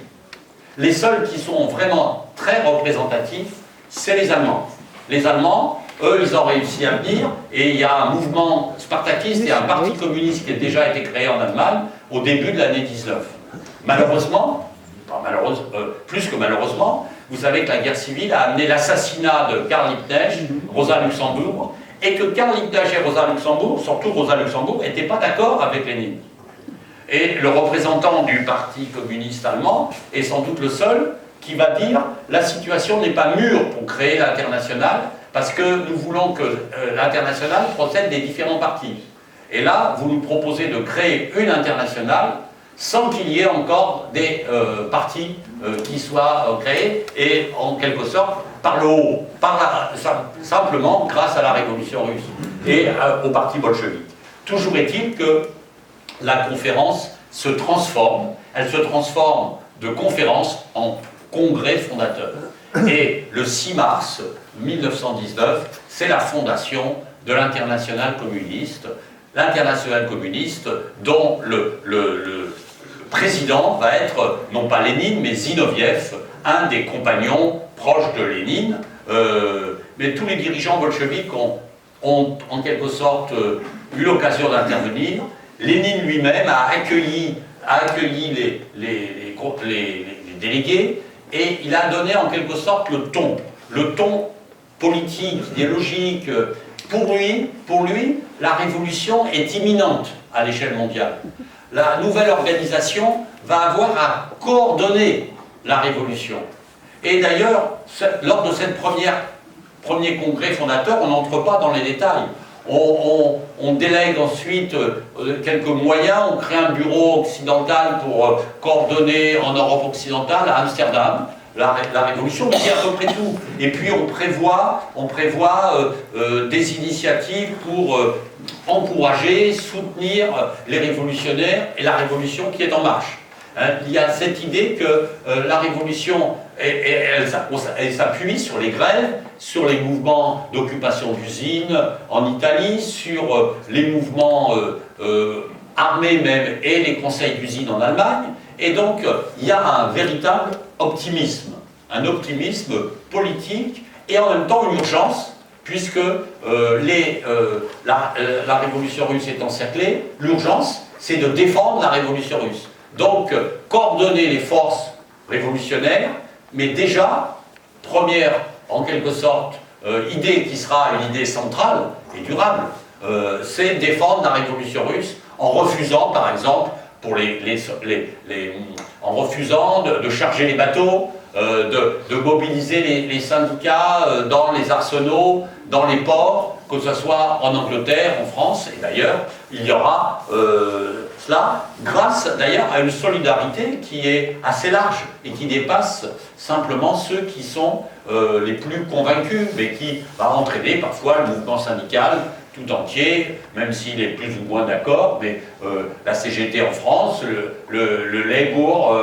Les seuls qui sont vraiment très représentatifs, c'est les Allemands. Les Allemands, eux, ils ont réussi à venir, et il y a un mouvement spartakiste et un parti communiste qui a déjà été créé en Allemagne au début de l'année 19. Malheureusement, plus que malheureusement, vous savez que la guerre civile a amené l'assassinat de Karl Liebknecht, Rosa Luxembourg, et que Karl Liebknecht et Rosa Luxembourg, surtout Rosa Luxembourg, n'étaient pas d'accord avec Lénine. Et le représentant du parti communiste allemand est sans doute le seul qui va dire la situation n'est pas mûre pour créer l'internationale, parce que nous voulons que l'internationale procède des différents partis. Et là, vous nous proposez de créer une internationale sans qu'il y ait encore des partis qui soient créés, et en quelque sorte par le haut, simplement grâce à la révolution russe et au parti bolchevique. Toujours est-il que la conférence se transforme, elle se transforme de conférence en congrès fondateur. Et le 6 mars 1919, c'est la fondation de l'Internationale communiste. L'Internationale communiste dont le président va être, non pas Lénine, mais Zinoviev, un des compagnons proches de Lénine. Mais tous les dirigeants bolcheviques ont en quelque sorte eu l'occasion d'intervenir. Lénine lui-même a accueilli les délégués, et il a donné en quelque sorte le ton politique, idéologique. Pour lui, la révolution est imminente à l'échelle mondiale. La nouvelle organisation va avoir à coordonner la révolution. Et d'ailleurs, lors de cette premier congrès fondateur, on n'entre pas dans les détails. On délègue ensuite quelques moyens, on crée un bureau occidental pour coordonner en Europe occidentale, à Amsterdam, la révolution, mais c'est à peu près tout. Et puis on prévoit des initiatives pour encourager, soutenir les révolutionnaires et la révolution qui est en marche. Il y a cette idée que la révolution, elle s'appuie sur les grèves, sur les mouvements d'occupation d'usines en Italie, sur les mouvements armés même et les conseils d'usine en Allemagne. Et donc, il y a un véritable optimisme, un optimisme politique et en même temps une urgence, puisque la révolution russe est encerclée. L'urgence, c'est de défendre la révolution russe. Donc, coordonner les forces révolutionnaires, mais déjà, première, en quelque sorte, idée qui sera une idée centrale et durable, c'est défendre la révolution russe en refusant, par exemple, en refusant de charger les bateaux, de mobiliser les syndicats dans les arsenaux, dans les ports, que ce soit en Angleterre, en France, et d'ailleurs, il y aura cela, grâce d'ailleurs à une solidarité qui est assez large et qui dépasse simplement ceux qui sont les plus convaincus, mais qui va entraîner parfois le mouvement syndical tout entier, même s'il est plus ou moins d'accord, mais la CGT en France, le Labour,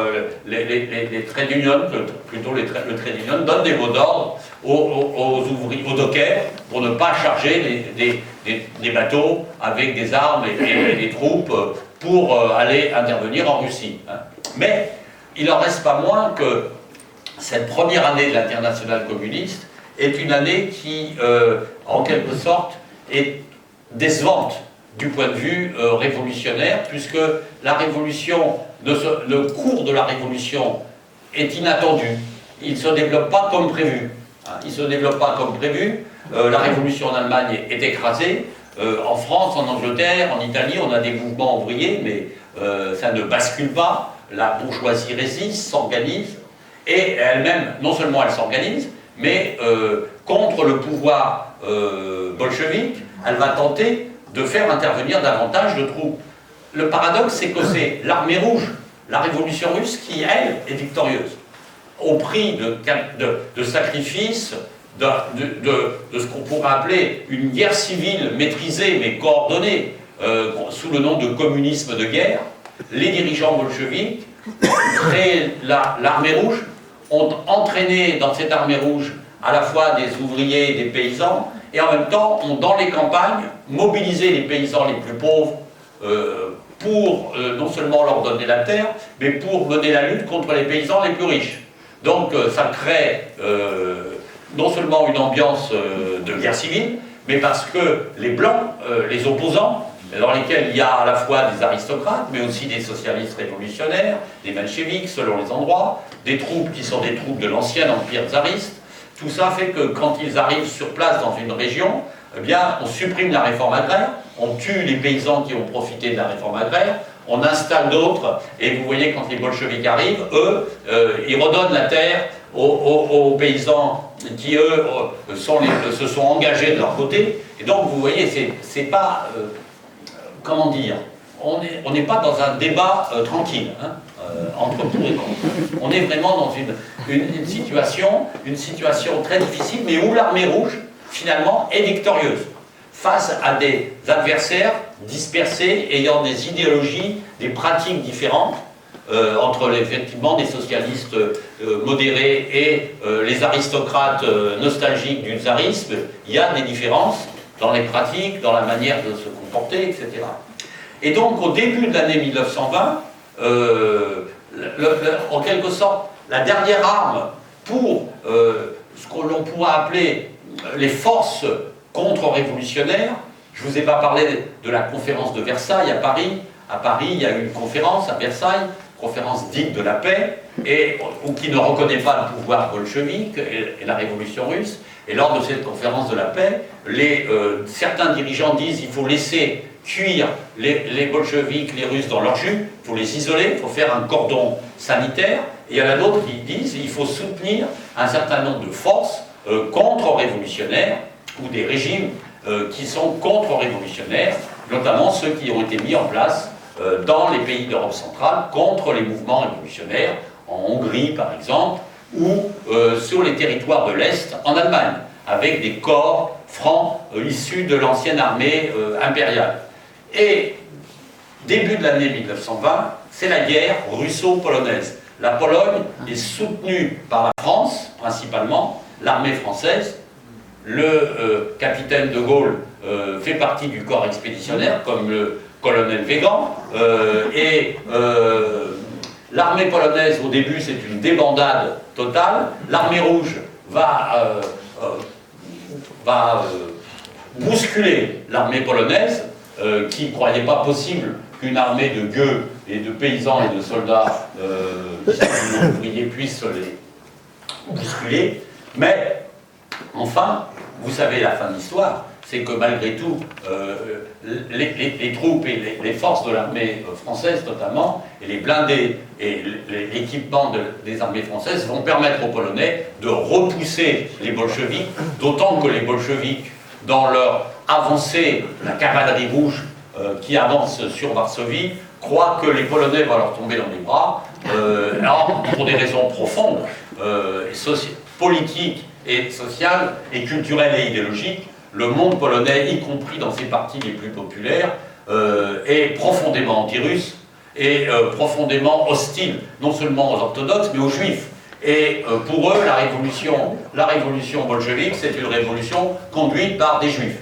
les trade unions, plutôt le trade union, donnent des mots d'ordre aux ouvriers, aux dockers, pour ne pas charger des bateaux avec des armes et des troupes pour aller intervenir en Russie. Hein. Mais il n'en reste pas moins que cette première année de l'Internationale communiste est une année qui, en quelque sorte, est décevante du point de vue révolutionnaire, puisque la révolution, le cours de la révolution est inattendu. Il ne se développe pas comme prévu. Il ne se développe pas comme prévu. La révolution en Allemagne est écrasée. En France, en Angleterre, en Italie, on a des mouvements ouvriers, mais ça ne bascule pas. La bourgeoisie résiste, s'organise, et elle-même, non seulement elle s'organise, mais contre le pouvoir bolchevique, elle va tenter de faire intervenir davantage de troupes. Le paradoxe, c'est que c'est l'armée rouge, la révolution russe, qui, elle, est victorieuse, au prix de sacrifices, de ce qu'on pourrait appeler une guerre civile maîtrisée mais coordonnée, sous le nom de communisme de guerre. Les dirigeants bolcheviques, créent l'armée rouge, ont entraîné dans cette armée rouge à la fois des ouvriers et des paysans, et en même temps ont dans les campagnes mobilisé les paysans les plus pauvres pour non seulement leur donner la terre, mais pour mener la lutte contre les paysans les plus riches. Donc ça crée non seulement une ambiance de guerre civile, mais parce que les Blancs, les opposants, dans lesquels il y a à la fois des aristocrates, mais aussi des socialistes révolutionnaires, des mencheviks selon les endroits, des troupes qui sont des troupes de l'ancien empire tsariste. Tout ça fait que quand ils arrivent sur place dans une région, eh bien, on supprime la réforme agraire, on tue les paysans qui ont profité de la réforme agraire, on installe d'autres, et vous voyez quand les bolcheviks arrivent, eux, ils redonnent la terre aux paysans qui, eux, se sont engagés de leur côté. Et donc, vous voyez, c'est pas... comment dire, on n'est pas dans un débat tranquille, hein, entre pour et contre. On est vraiment dans une situation très difficile, mais où l'armée rouge, finalement, est victorieuse, face à des adversaires dispersés, ayant des idéologies, des pratiques différentes, entre effectivement des socialistes modérés et les aristocrates nostalgiques du tsarisme. Il y a des différences dans les pratiques, dans la manière de se comporter, etc. Et donc, au début de l'année 1920, en quelque sorte, la dernière arme pour ce que l'on pourrait appeler les forces contre-révolutionnaires, je ne vous ai pas parlé de la conférence de Versailles à Paris. À Paris, il y a eu une conférence à Versailles, conférence dite de la paix, ou qui ne reconnaît pas le pouvoir bolchevique et la révolution russe. Et lors de cette conférence de la paix, certains dirigeants disent qu'il faut laisser cuire les bolcheviks, les Russes dans leur jus, il faut les isoler, il faut faire un cordon sanitaire. Et il y en a d'autres qui disent qu'il faut soutenir un certain nombre de forces contre-révolutionnaires ou des régimes qui sont contre-révolutionnaires, notamment ceux qui ont été mis en place dans les pays d'Europe centrale contre les mouvements révolutionnaires, en Hongrie par exemple, ou sur les territoires de l'Est en Allemagne, avec des corps francs issus de l'ancienne armée impériale. Et début de l'année 1920, c'est la guerre russo-polonaise. La Pologne est soutenue par la France, principalement, l'armée française. Le capitaine de Gaulle fait partie du corps expéditionnaire, comme le colonel Weygand, et l'armée polonaise, au début, c'est une débandade totale. L'armée rouge va bousculer l'armée polonaise qui ne croyaient pas possible qu'une armée de gueux et de paysans et de soldats ouvriers puissent les bousculer. Mais, enfin, vous savez la fin de l'histoire, c'est que malgré tout, les troupes et les forces de l'armée française notamment, et les blindés et l'équipement des armées françaises vont permettre aux Polonais de repousser les bolcheviks, d'autant que les bolcheviks, dans leur avancée, la cavalerie rouge qui avance sur Varsovie, croient que les Polonais vont leur tomber dans les bras, alors, pour des raisons profondes, politiques et sociales, et culturelles et idéologiques. Le monde polonais, y compris dans ses parties les plus populaires, est profondément anti-russe et profondément hostile, non seulement aux orthodoxes, mais aux juifs. Et pour eux, la révolution bolchevique, c'est une révolution conduite par des juifs.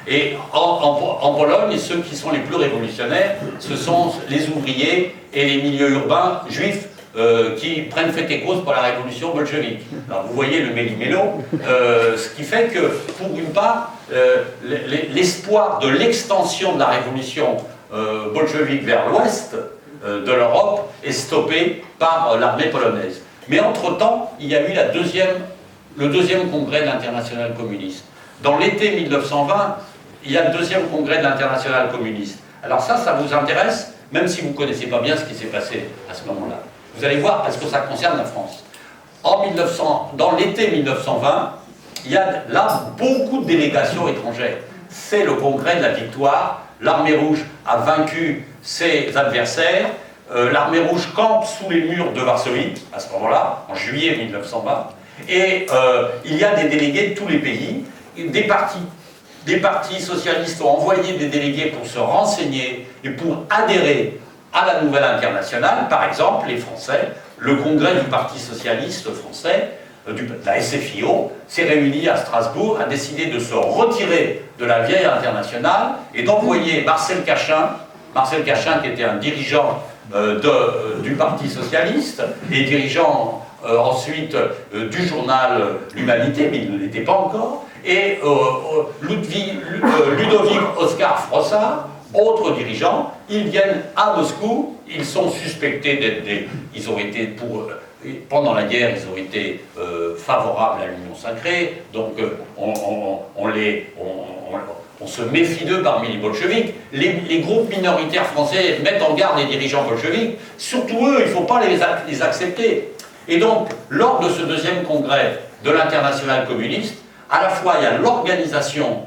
Et en Pologne, ceux qui sont les plus révolutionnaires, ce sont les ouvriers et les milieux urbains juifs qui prennent fait et cause pour la révolution bolchevique. Alors vous voyez le méli-mélo, ce qui fait que, pour une part, l'espoir de l'extension de la révolution bolchevique vers l'ouest de l'Europe est stoppé par l'armée polonaise. Mais entre-temps, il y a eu le deuxième congrès de l'Internationale communiste. Dans l'été 1920, il y a le deuxième congrès de l'Internationale communiste. Alors ça vous intéresse, même si vous ne connaissez pas bien ce qui s'est passé à ce moment-là. Vous allez voir, parce que ça concerne la France. Dans l'été 1920, il y a là beaucoup de délégations étrangères. C'est le congrès de la victoire. L'armée rouge a vaincu ses adversaires. L'armée rouge campe sous les murs de Varsovie, à ce moment-là, en juillet 1920. Et il y a des délégués de tous les pays. Des partis socialistes ont envoyé des délégués pour se renseigner et pour adhérer à la nouvelle internationale. Par exemple, les Français, le congrès du Parti socialiste français, de la SFIO, s'est réuni à Strasbourg, a décidé de se retirer de la vieille internationale et d'envoyer Marcel Cachin qui était un dirigeant du Parti socialiste et dirigeant ensuite du journal L'Humanité, mais il ne l'était pas encore, et Ludovic Oskar Frossard, autres dirigeants. Ils viennent à Moscou, ils sont suspectés d'être ils ont été pendant la guerre, ils ont été favorables à l'Union sacrée, donc on se méfie d'eux parmi les bolcheviks. Les groupes minoritaires français mettent en garde les dirigeants bolcheviks, surtout eux, il ne faut pas les accepter. Et donc, lors de ce deuxième congrès de l'Internationale communiste, à la fois il y a l'organisation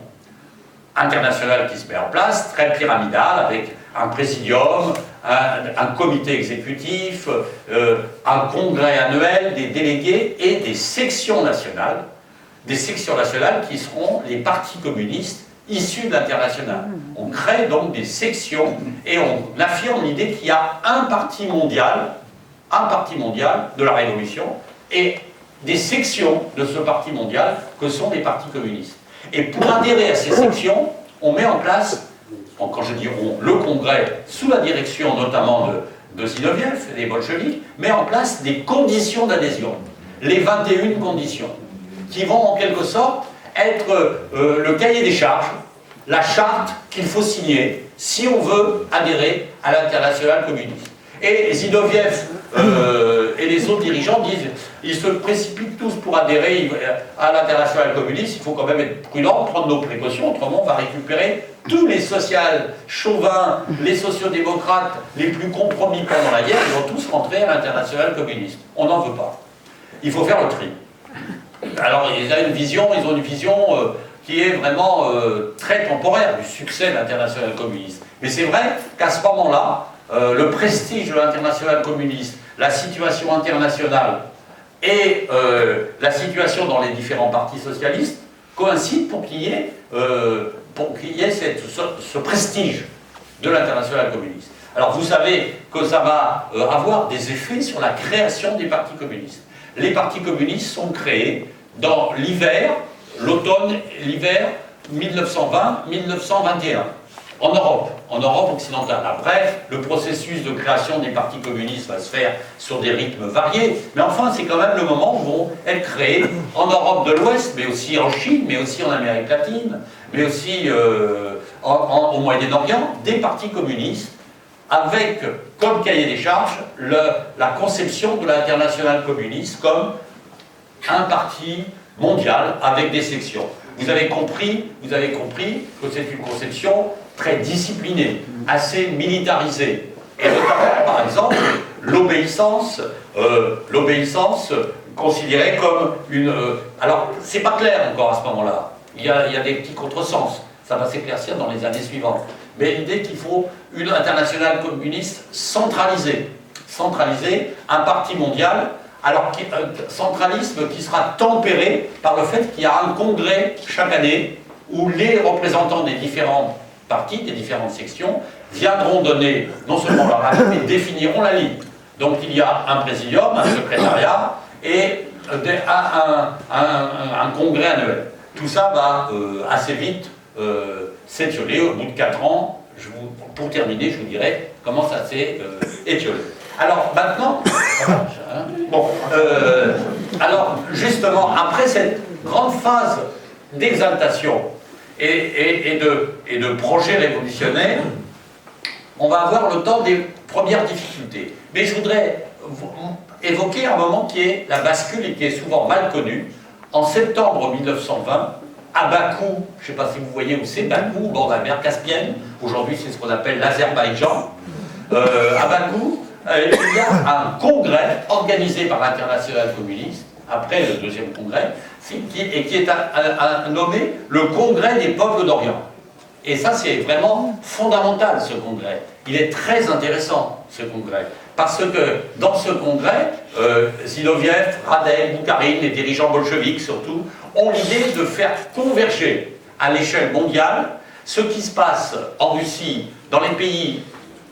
internationale qui se met en place, très pyramidale, avec un présidium, un comité exécutif, un congrès annuel, des délégués et des sections nationales qui seront les partis communistes issus de l'international. On crée donc des sections et on affirme l'idée qu'il y a un parti mondial de la Révolution et des sections de ce parti mondial que sont les partis communistes. Et pour adhérer à ces sections, on met en place, quand je dis on, le Congrès, sous la direction notamment de Zinoviev et des bolcheviks, met en place des conditions d'adhésion, les 21 conditions, qui vont en quelque sorte être le cahier des charges, la charte qu'il faut signer si on veut adhérer à l'internationale communiste. Et Zinoviev et les autres dirigeants disent, ils se précipitent tous pour adhérer à l'internationale communiste, il faut quand même être prudent, prendre nos précautions, autrement on va récupérer tous les social chauvins, les sociodémocrates les plus compromis pendant la guerre, ils vont tous rentrer à l'internationale communiste. On n'en veut pas. Il faut faire le tri. Alors ils ont une vision qui est vraiment très temporaire du succès de l'internationale communiste. Mais c'est vrai qu'à ce moment-là, le prestige de l'internationale communiste, la situation internationale et la situation dans les différents partis socialistes coïncident pour qu'il y ait, ce prestige de l'internationale communiste. Alors vous savez que ça va avoir des effets sur la création des partis communistes. Les partis communistes sont créés dans l'automne, l'hiver 1920-1921. En Europe occidentale. Après, le processus de création des partis communistes va se faire sur des rythmes variés, mais enfin, c'est quand même le moment où vont être créés en Europe de l'Ouest, mais aussi en Chine, mais aussi en Amérique latine, mais aussi au Moyen-Orient des partis communistes avec comme cahier des charges la conception de l'internationale communiste comme un parti mondial avec des sections. Vous avez compris que c'est une conception très disciplinée, assez militarisée. Et notamment, par exemple, l'obéissance considérée comme une... alors, c'est pas clair encore à ce moment-là. Il y a des petits contresens. Ça va s'éclaircir dans les années suivantes. Mais l'idée qu'il faut une internationale communiste centralisée, un parti mondial, alors centralisme qui sera tempéré par le fait qu'il y a un congrès chaque année où les représentants des différents partis, des différentes sections, viendront donner non seulement leur avis, mais définiront la ligne. Donc il y a un présidium, un secrétariat et un congrès annuel. Tout ça va assez vite s'étioler. Au bout de 4 ans, pour terminer, je vous dirai comment ça s'est étiolé. Alors maintenant, alors justement, après cette grande phase d'exaltation et de projet révolutionnaire, on va avoir le temps des premières difficultés. Mais je voudrais évoquer un moment qui est la bascule et qui est souvent mal connu. En septembre 1920, à Bakou, je ne sais pas si vous voyez où c'est, Bakou, au bord de la mer Caspienne, aujourd'hui c'est ce qu'on appelle l'Azerbaïdjan. À Bakou, il y a un congrès organisé par l'Internationale communiste, après le deuxième congrès, qui est nommé le Congrès des peuples d'Orient. Et ça, c'est vraiment fondamental, ce congrès. Il est très intéressant, ce congrès. Parce que dans ce congrès, Zinoviev, Radek, Boukharine, les dirigeants bolcheviques surtout, ont l'idée de faire converger à l'échelle mondiale ce qui se passe en Russie, dans les pays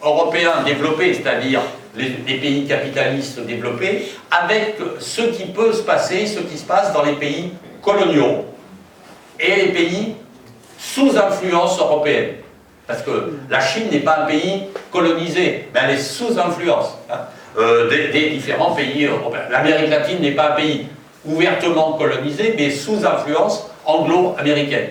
européens développés, c'est-à-dire les pays capitalistes développés, avec ce qui peut se passer, ce qui se passe dans les pays coloniaux et les pays sous influence européenne. Parce que la Chine n'est pas un pays colonisé, mais elle est sous influence des différents pays européens. L'Amérique latine n'est pas un pays ouvertement colonisé, mais sous influence anglo-américaine.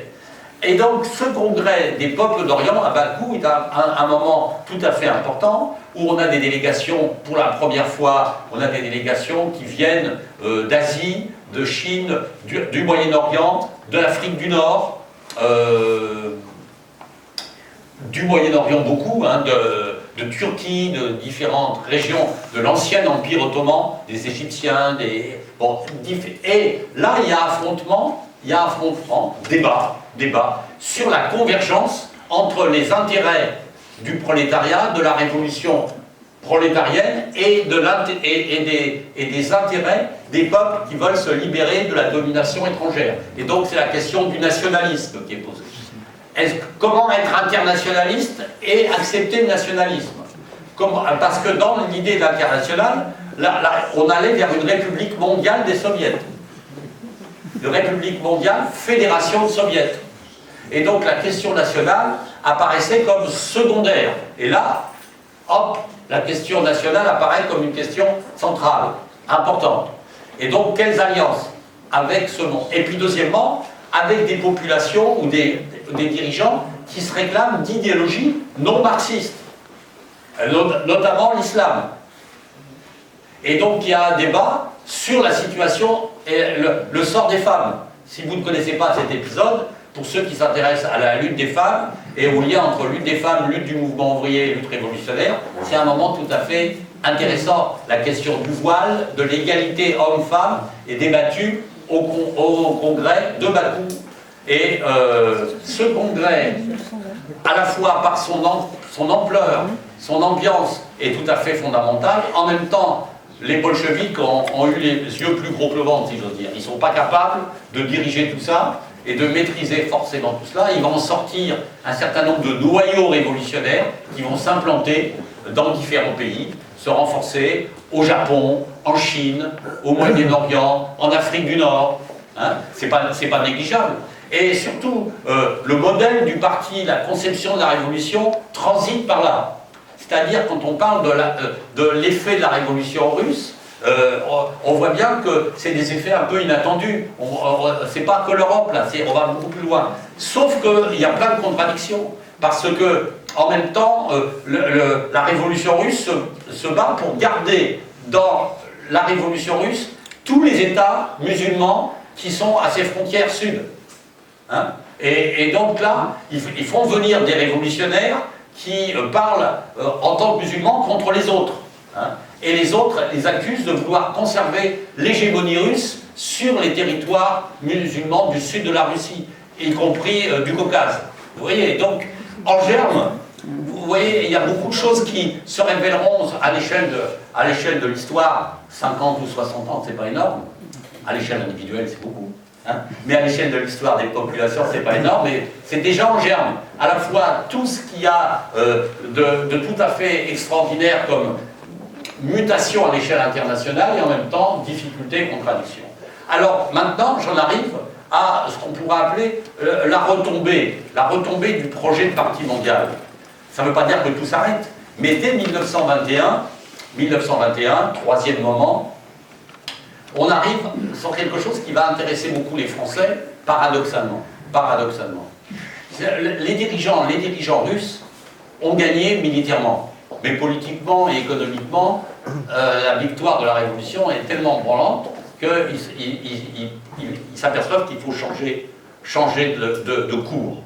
Et donc ce congrès des peuples d'Orient à Bakou est un moment tout à fait important, où on a des délégations, pour la première fois, on a des délégations qui viennent d'Asie, de Chine, du Moyen-Orient, de l'Afrique du Nord, du Moyen-Orient beaucoup, de Turquie, de différentes régions de l'ancien Empire ottoman, des Égyptiens, et là il y a affrontement, débat sur la convergence entre les intérêts du prolétariat, de la révolution prolétarienne et des intérêts des peuples qui veulent se libérer de la domination étrangère. Et donc c'est la question du nationalisme qui est posée. Comment être internationaliste et accepter le nationalisme? Parce que dans l'idée d'international, on allait vers une république mondiale des soviets. Une république mondiale, fédération de soviets. Et donc la question nationale apparaissait comme secondaire. Et là, hop, la question nationale apparaît comme une question centrale, importante. Et donc quelles alliances avec ce monde? Et puis deuxièmement, avec des populations ou des dirigeants qui se réclament d'idéologie non marxiste, notamment l'islam. Et donc il y a un débat sur la situation et le sort des femmes. Si vous ne connaissez pas cet épisode, pour ceux qui s'intéressent à la lutte des femmes et au lien entre lutte des femmes, lutte du mouvement ouvrier et lutte révolutionnaire, c'est un moment tout à fait intéressant. La question du voile, de l'égalité homme-femme est débattue au congrès de Bakou. Et ce congrès, à la fois par son ampleur, son ambiance, est tout à fait fondamental. En même temps, les bolcheviks ont eu les yeux plus gros que le ventre, si j'ose dire. Ils ne sont pas capables de diriger tout ça et de maîtriser forcément tout cela. Ils vont en sortir un certain nombre de noyaux révolutionnaires qui vont s'implanter dans différents pays, se renforcer au Japon, en Chine, au Moyen-Orient, en Afrique du Nord. C'est pas négligeable. Et surtout, le modèle du parti, la conception de la révolution transite par là. C'est-à-dire, quand on parle de l'effet de la révolution russe, on voit bien que c'est des effets un peu inattendus. C'est pas que l'Europe, là, on va beaucoup plus loin. Sauf qu'il y a plein de contradictions. parce que, en même temps, la révolution russe se bat pour garder dans la révolution russe tous les États musulmans qui sont à ses frontières sud. Hein? Et donc là, ils font venir des révolutionnaires qui parlent en tant que musulmans contre les autres. Hein? Et les autres les accusent de vouloir conserver l'hégémonie russe sur les territoires musulmans du sud de la Russie, y compris du Caucase. Vous voyez, donc, en germe, vous voyez, il y a beaucoup de choses qui se révéleront à l'échelle de l'histoire. 50 ou 60 ans, c'est pas énorme. À l'échelle individuelle, c'est beaucoup. Hein, mais à l'échelle de l'histoire des populations, c'est pas énorme, mais c'est déjà en germe. À la fois tout ce qu'il y a de tout à fait extraordinaire comme mutation à l'échelle internationale et en même temps difficulté et contradiction. Alors maintenant, j'en arrive à ce qu'on pourrait appeler la retombée du projet de parti mondial. Ça ne veut pas dire que tout s'arrête, mais dès 1921, troisième moment, on arrive sur quelque chose qui va intéresser beaucoup les Français, paradoxalement. Les dirigeants russes ont gagné militairement, mais politiquement et économiquement, la victoire de la Révolution est tellement branlante qu'ils s'aperçoivent qu'il faut changer de cours.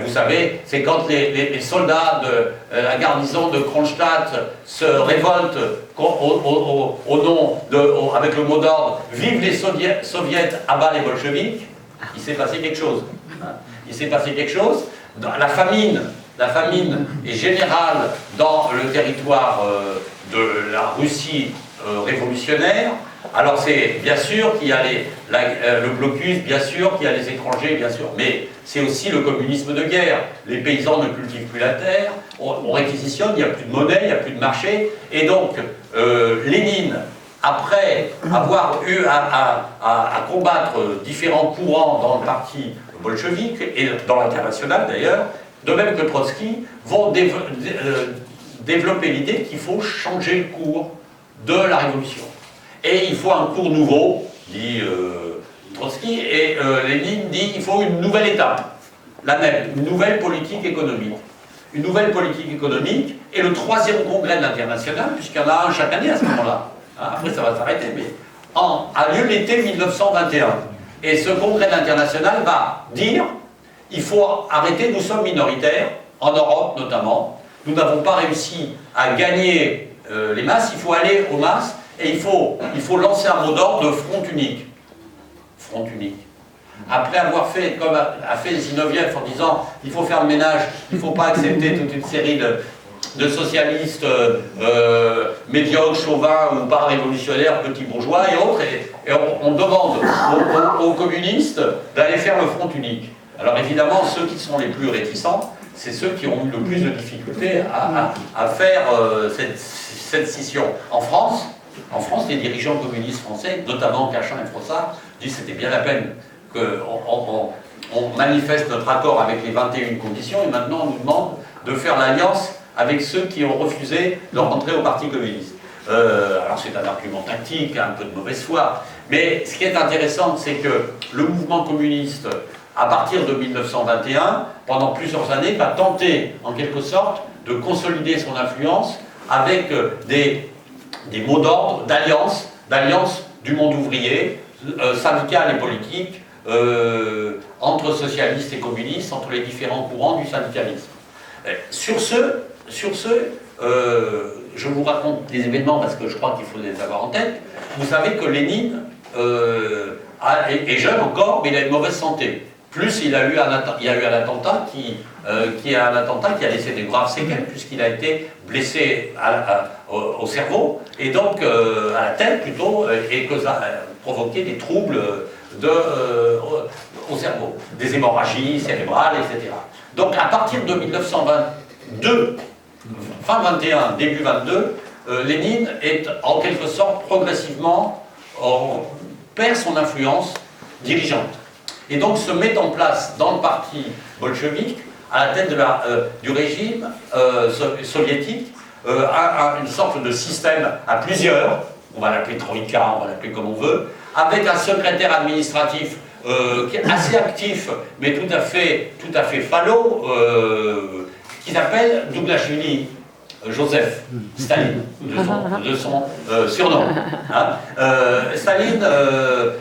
Vous savez, c'est quand les soldats de la garnison de Kronstadt se révoltent au nom avec le mot d'ordre « Vive les soviets, abat les bolcheviks », il s'est passé quelque chose. Il s'est passé quelque chose. La famine est générale dans le territoire de la Russie révolutionnaire. Alors c'est bien sûr qu'il y a le blocus, bien sûr qu'il y a les étrangers, bien sûr, mais c'est aussi le communisme de guerre. Les paysans ne cultivent plus la terre, on réquisitionne, il n'y a plus de monnaie, il n'y a plus de marché, et donc Lénine, après avoir eu à combattre différents courants dans le parti bolchevique, et dans l'international d'ailleurs, de même que Trotsky, vont développer l'idée qu'il faut changer le cours de la révolution. Et il faut un cours nouveau, dit Trotsky, et Lénine dit qu'il faut une nouvelle étape, la même, une nouvelle politique économique. Une nouvelle politique économique, et le troisième congrès de l'international, puisqu'il y en a un chaque année à ce moment-là, hein, après ça va s'arrêter, mais a lieu l'été 1921. Et ce congrès international va dire il faut arrêter, nous sommes minoritaires, en Europe notamment, nous n'avons pas réussi à gagner les masses, il faut aller aux masses, et il faut lancer un mot d'ordre de front unique. Front unique. Après avoir fait, comme a fait Zinoviev en disant il faut faire le ménage, il ne faut pas accepter toute une série de socialistes médiocres, chauvins ou pararévolutionnaires, petits bourgeois et autres, et on demande aux communistes d'aller faire le front unique. Alors évidemment, ceux qui sont les plus réticents, c'est ceux qui ont eu le plus de difficultés à faire cette scission. En France, les dirigeants communistes français, notamment Cachin et Frossard, disent que c'était bien la peine qu'on manifeste notre accord avec les 21 conditions, et maintenant on nous demande de faire l'alliance avec ceux qui ont refusé de rentrer au Parti communiste. Alors c'est un argument tactique, un peu de mauvaise foi, mais ce qui est intéressant, c'est que le mouvement communiste, à partir de 1921, pendant plusieurs années, va tenter, en quelque sorte, de consolider son influence avec des mots d'ordre d'alliance du monde ouvrier, syndical et politique, entre socialistes et communistes, entre les différents courants du syndicalisme. Sur ce, je vous raconte des événements parce que je crois qu'il faut les avoir en tête. Vous savez que Lénine est jeune encore, mais il a une mauvaise santé. Plus il y a eu un attentat qui a laissé des graves séquelles, puisqu'il a été blessé au cerveau, et donc à la tête plutôt, et que ça a provoqué des troubles au cerveau, des hémorragies cérébrales, etc. Donc à partir de 1922, fin 21, début 22, Lénine est en quelque sorte progressivement perd son influence dirigeante. Et donc se met en place dans le parti bolchevique, à la tête du régime soviétique, une sorte de système à plusieurs, on va l'appeler Troïka, on va l'appeler comme on veut, avec un secrétaire administratif qui est assez actif, mais tout à fait falot, qui s'appelle Douglashvili Joseph Staline, de son surnom. Hein. Staline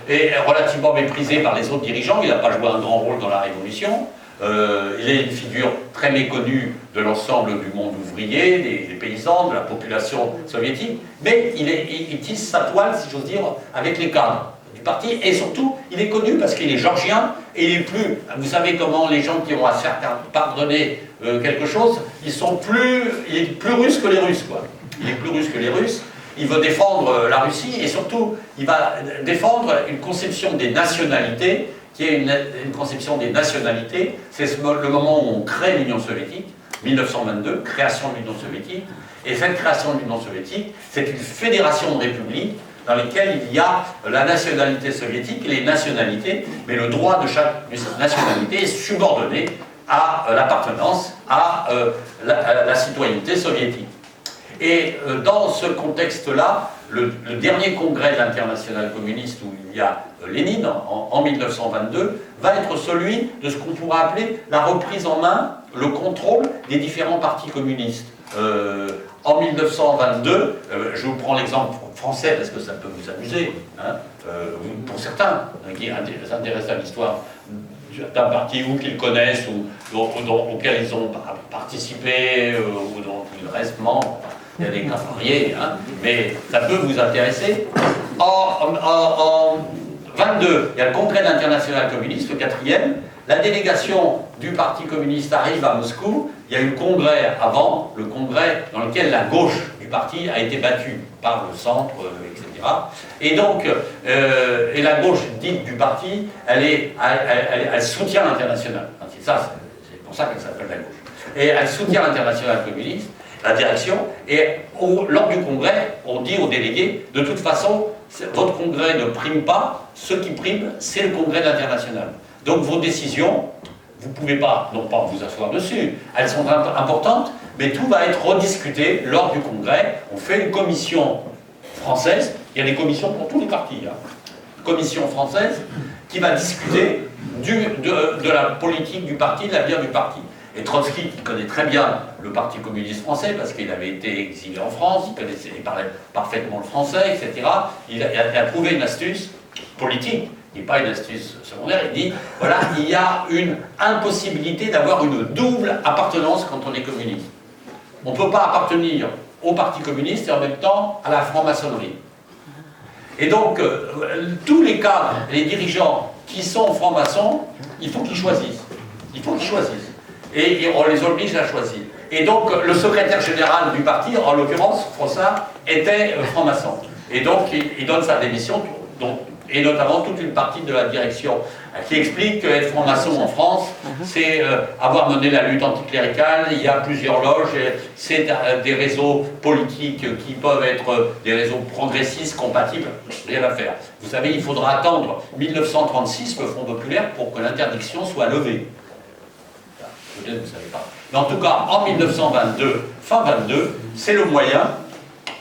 est relativement méprisé par les autres dirigeants, il n'a pas joué un grand rôle dans la Révolution. Il est une figure très méconnue de l'ensemble du monde ouvrier, des paysans, de la population soviétique, mais il tisse sa toile, si j'ose dire, avec les cadres du parti, et surtout, il est connu parce qu'il est georgien, et il est plus, vous savez comment les gens qui ont à se faire pardonner quelque chose, il est plus russe que les Russes, quoi. Il est plus russe que les Russes, il veut défendre la Russie, et surtout, il va défendre une conception des nationalités, qui est une conception des nationalités, c'est le moment où on crée l'Union soviétique, 1922, création de l'Union soviétique, et cette création de l'Union soviétique, c'est une fédération de républiques dans lesquelles il y a la nationalité soviétique et les nationalités, mais le droit de chaque nationalité est subordonné à l'appartenance à la citoyenneté soviétique. Et dans ce contexte-là, le dernier congrès de l'Internationale communiste où il y a Lénine, en 1922, va être celui de ce qu'on pourrait appeler la reprise en main, le contrôle des différents partis communistes. En 1922, je vous prends l'exemple français parce que ça peut vous amuser, hein, pour certains qui s'intéressent à l'histoire d'un parti ou qu'ils connaissent ou auquel ils ont participé ou dont ils restent membres. Il y a des cas variés, hein, mais ça peut vous intéresser. En 22, il y a le congrès de l'Internationale communiste, le 4e. La délégation du Parti communiste arrive à Moscou. Il y a eu le congrès avant, le congrès dans lequel la gauche du parti a été battue par le centre, etc. Et donc, et la gauche dite du parti, elle soutient l'Internationale. C'est pour ça qu'elle s'appelle la gauche. Et elle soutient l'Internationale communiste, la direction, et lors du congrès, on dit aux délégués, de toute façon, votre congrès ne prime pas, ce qui prime, c'est le congrès de l'Internationale. Donc vos décisions, vous ne pouvez pas, non pas vous asseoir dessus, elles sont importantes, mais tout va être rediscuté lors du congrès. On fait une commission française, il y a des commissions pour tous les partis, hein. Commission française qui va discuter de la politique du parti, de l'avenir du parti. Et Trotsky, qui connaît très bien le Parti communiste français, parce qu'il avait été exilé en France, il parlait parfaitement le français, etc., il a trouvé une astuce politique, qui n'est pas une astuce secondaire, il dit, voilà, il y a une impossibilité d'avoir une double appartenance quand on est communiste. On ne peut pas appartenir au Parti communiste et en même temps à la franc-maçonnerie. Et donc, tous les cadres, les dirigeants qui sont francs-maçons, il faut qu'ils choisissent. Il faut qu'ils choisissent. Et on les oblige à choisir. Et donc, le secrétaire général du parti, en l'occurrence, Frossard, était franc-maçon. Et donc, il donne sa démission, et notamment toute une partie de la direction, qui explique qu'être franc-maçon en France, c'est avoir mené la lutte anticléricale, il y a plusieurs loges, c'est des réseaux politiques qui peuvent être des réseaux progressistes, compatibles, rien à faire. Vous savez, il faudra attendre 1936, le Front populaire, pour que l'interdiction soit levée. Peut-être que vous ne savez pas. Mais en tout cas, en 1922, fin 22, c'est le moyen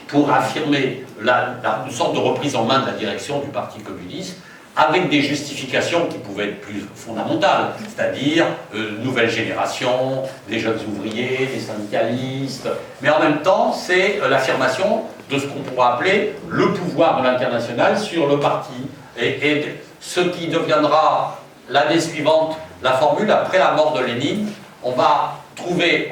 pour affirmer une sorte de reprise en main de la direction du Parti communiste, avec des justifications qui pouvaient être plus fondamentales, c'est-à-dire nouvelle génération, des jeunes ouvriers, des syndicalistes, mais en même temps, c'est l'affirmation de ce qu'on pourrait appeler le pouvoir de l'Internationale sur le parti, et ce qui deviendra l'année suivante la formule, après la mort de Lénine, on va trouver,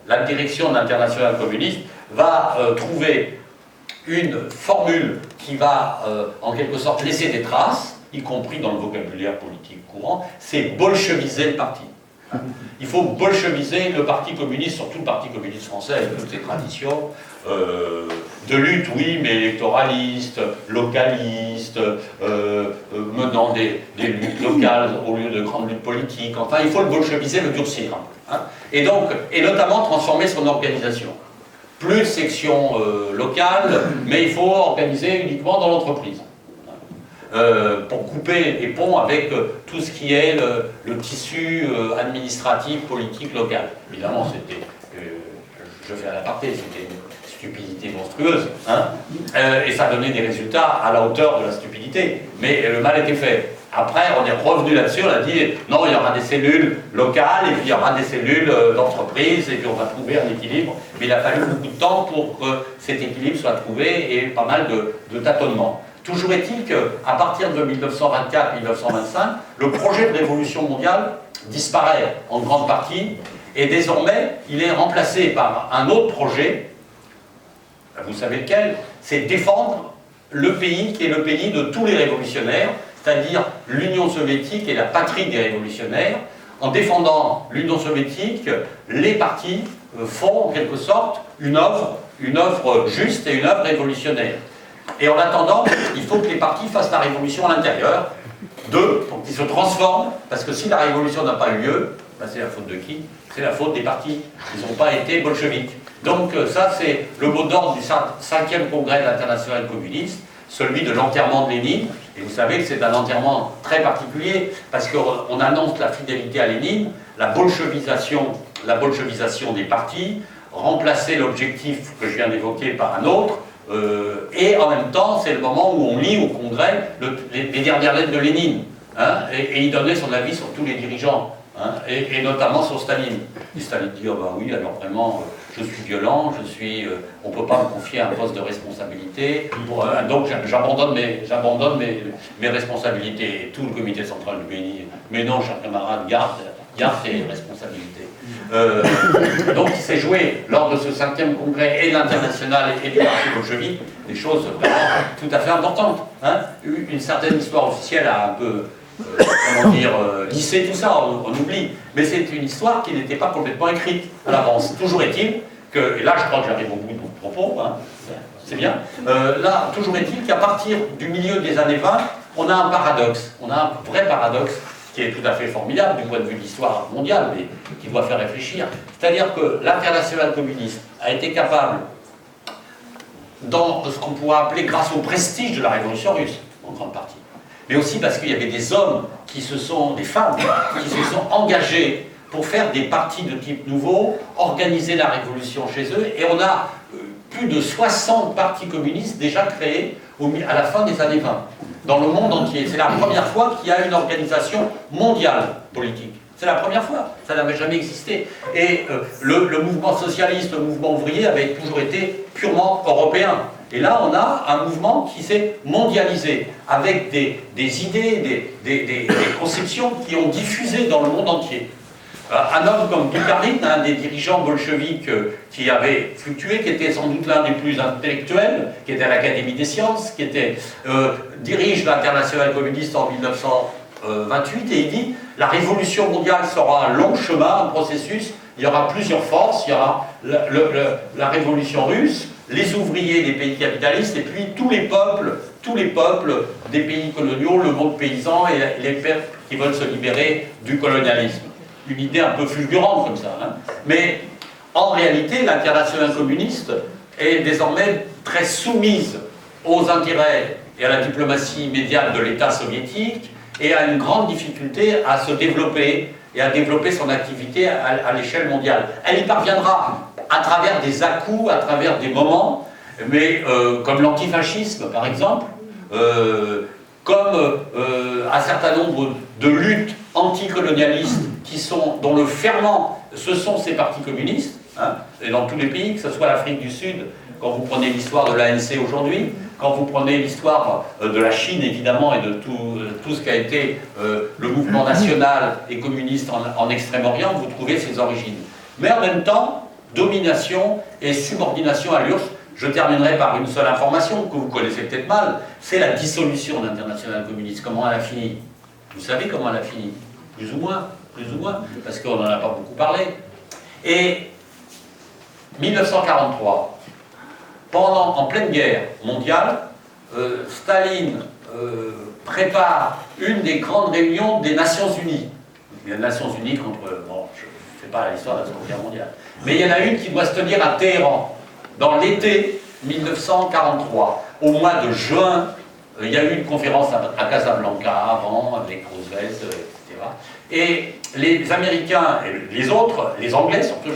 la direction de l'Internationale communiste va trouver une formule qui va en quelque sorte laisser des traces, y compris dans le vocabulaire politique courant, c'est bolcheviser le parti. Il faut bolcheviser le Parti communiste, surtout le Parti communiste français, avec toutes ses traditions de lutte, oui, mais électoraliste, localiste, menant des luttes locales au lieu de grandes luttes politiques. Enfin, il faut le bolcheviser, le durcir. Hein. Et donc, et notamment transformer son organisation. Plus de sections locales, mais il faut organiser uniquement dans l'entreprise. Pour couper les ponts avec tout ce qui est le tissu administratif, politique, local. Évidemment, c'était, je fais à l'aparté, c'était une stupidité monstrueuse, hein, et ça donnait des résultats à la hauteur de la stupidité, mais le mal était fait. Après, on est revenu là-dessus, on a dit non, il y aura des cellules locales, et puis il y aura des cellules d'entreprise, et puis on va trouver un équilibre. Mais il a fallu beaucoup de temps pour que cet équilibre soit trouvé, et pas mal de tâtonnements. Toujours est-il qu'à partir de 1924-1925, le projet de révolution mondiale disparaît en grande partie, et désormais, il est remplacé par un autre projet, vous savez lequel, c'est défendre le pays qui est le pays de tous les révolutionnaires, c'est-à-dire l'Union soviétique est la patrie des révolutionnaires. En défendant l'Union soviétique, les partis font en quelque sorte une œuvre juste et une œuvre révolutionnaire. Et en attendant, il faut que les partis fassent la révolution à l'intérieur, pour qu'ils se transforment, parce que si la révolution n'a pas eu lieu, ben c'est la faute de qui? C'est la faute des partis. Ils n'ont pas été bolcheviques. Donc ça, c'est le mot d'ordre du 5e congrès de l'Internationale communiste, celui de l'enterrement de Lénine. Et vous savez que c'est un enterrement très particulier, parce qu'on annonce la fidélité à Lénine, la bolchevisation des partis, remplacer l'objectif que je viens d'évoquer par un autre, et en même temps, c'est le moment où on lit au Congrès les dernières lettres de Lénine, hein, et il donnait son avis sur tous les dirigeants, hein, et notamment sur Staline. Et Staline dit, oh ben oui, alors vraiment, je suis violent, on ne peut pas me confier un poste de responsabilité, donc j'abandonne mes responsabilités. Et tout le comité central lui dit, mais non, cher camarade, garde tes responsabilités. Donc il s'est joué lors de ce 5e congrès et l'international et du parti bolchevique des choses vraiment tout à fait importantes. Hein. Une certaine histoire officielle a un peu, lissé tout ça, on oublie. Mais c'est une histoire qui n'était pas complètement écrite à l'avance. Toujours est-il que, et là je crois que j'arrive au bout de mon propos, hein, c'est bien, là toujours est-il qu'à partir du milieu des années 20, on a un paradoxe, on a un vrai paradoxe, qui est tout à fait formidable du point de vue de l'histoire mondiale, mais qui doit faire réfléchir. C'est-à-dire que l'Internationale communiste a été capable, dans ce qu'on pourrait appeler grâce au prestige de la révolution russe, en grande partie, mais aussi parce qu'il y avait des hommes, des femmes, qui se sont engagés pour faire des partis de type nouveau, organiser la révolution chez eux, et on a plus de 60 partis communistes déjà créés à la fin des années 20, dans le monde entier. C'est la première fois qu'il y a une organisation mondiale politique. C'est la première fois, ça n'avait jamais existé. Et le mouvement socialiste, le mouvement ouvrier avait toujours été purement européen. Et là, on a un mouvement qui s'est mondialisé, avec des idées, des conceptions qui ont diffusé dans le monde entier. Un homme comme Bukharin, un des dirigeants bolcheviques qui avait fluctué, qui était sans doute l'un des plus intellectuels, qui était à l'Académie des sciences, qui dirige l'Internationale communiste en 1928, et il dit « La révolution mondiale sera un long chemin, un processus, il y aura plusieurs forces, il y aura la révolution russe, les ouvriers des pays capitalistes, et puis tous les peuples des pays coloniaux, le monde paysan et les peuples qui veulent se libérer du colonialisme. » Une idée un peu fulgurante comme ça. Hein. Mais en réalité, l'Internationale communiste est désormais très soumise aux intérêts et à la diplomatie immédiate de l'État soviétique et a une grande difficulté à se développer et à développer son activité à l'échelle mondiale. Elle y parviendra à travers des à-coups, à travers des moments, mais comme l'antifascisme par exemple, comme un certain nombre de luttes anticolonialistes dont le ferment, ce sont ces partis communistes, hein, et dans tous les pays, que ce soit l'Afrique du Sud, quand vous prenez l'histoire de l'ANC aujourd'hui, quand vous prenez l'histoire de la Chine évidemment, et de tout ce qu'a été le mouvement national et communiste en Extrême-Orient, vous trouvez ses origines. Mais en même temps, domination et subordination à l'URSS. Je terminerai par une seule information que vous connaissez peut-être mal, c'est la dissolution de l'Internationale communiste. Comment elle a fini? Vous savez comment elle a fini? Plus ou moins, parce qu'on n'en a pas beaucoup parlé. Et 1943, en pleine guerre mondiale, Staline prépare une des grandes réunions des Nations Unies. Il y a les Nations Unies contre... Bon, je ne fais pas l'histoire de la Seconde Guerre mondiale. Mais il y en a une qui doit se tenir à Téhéran, dans l'été 1943. Au mois de juin, il y a eu une conférence à Casablanca avant, avec Roosevelt, etc. Et les Américains et les autres, les Anglais surtout,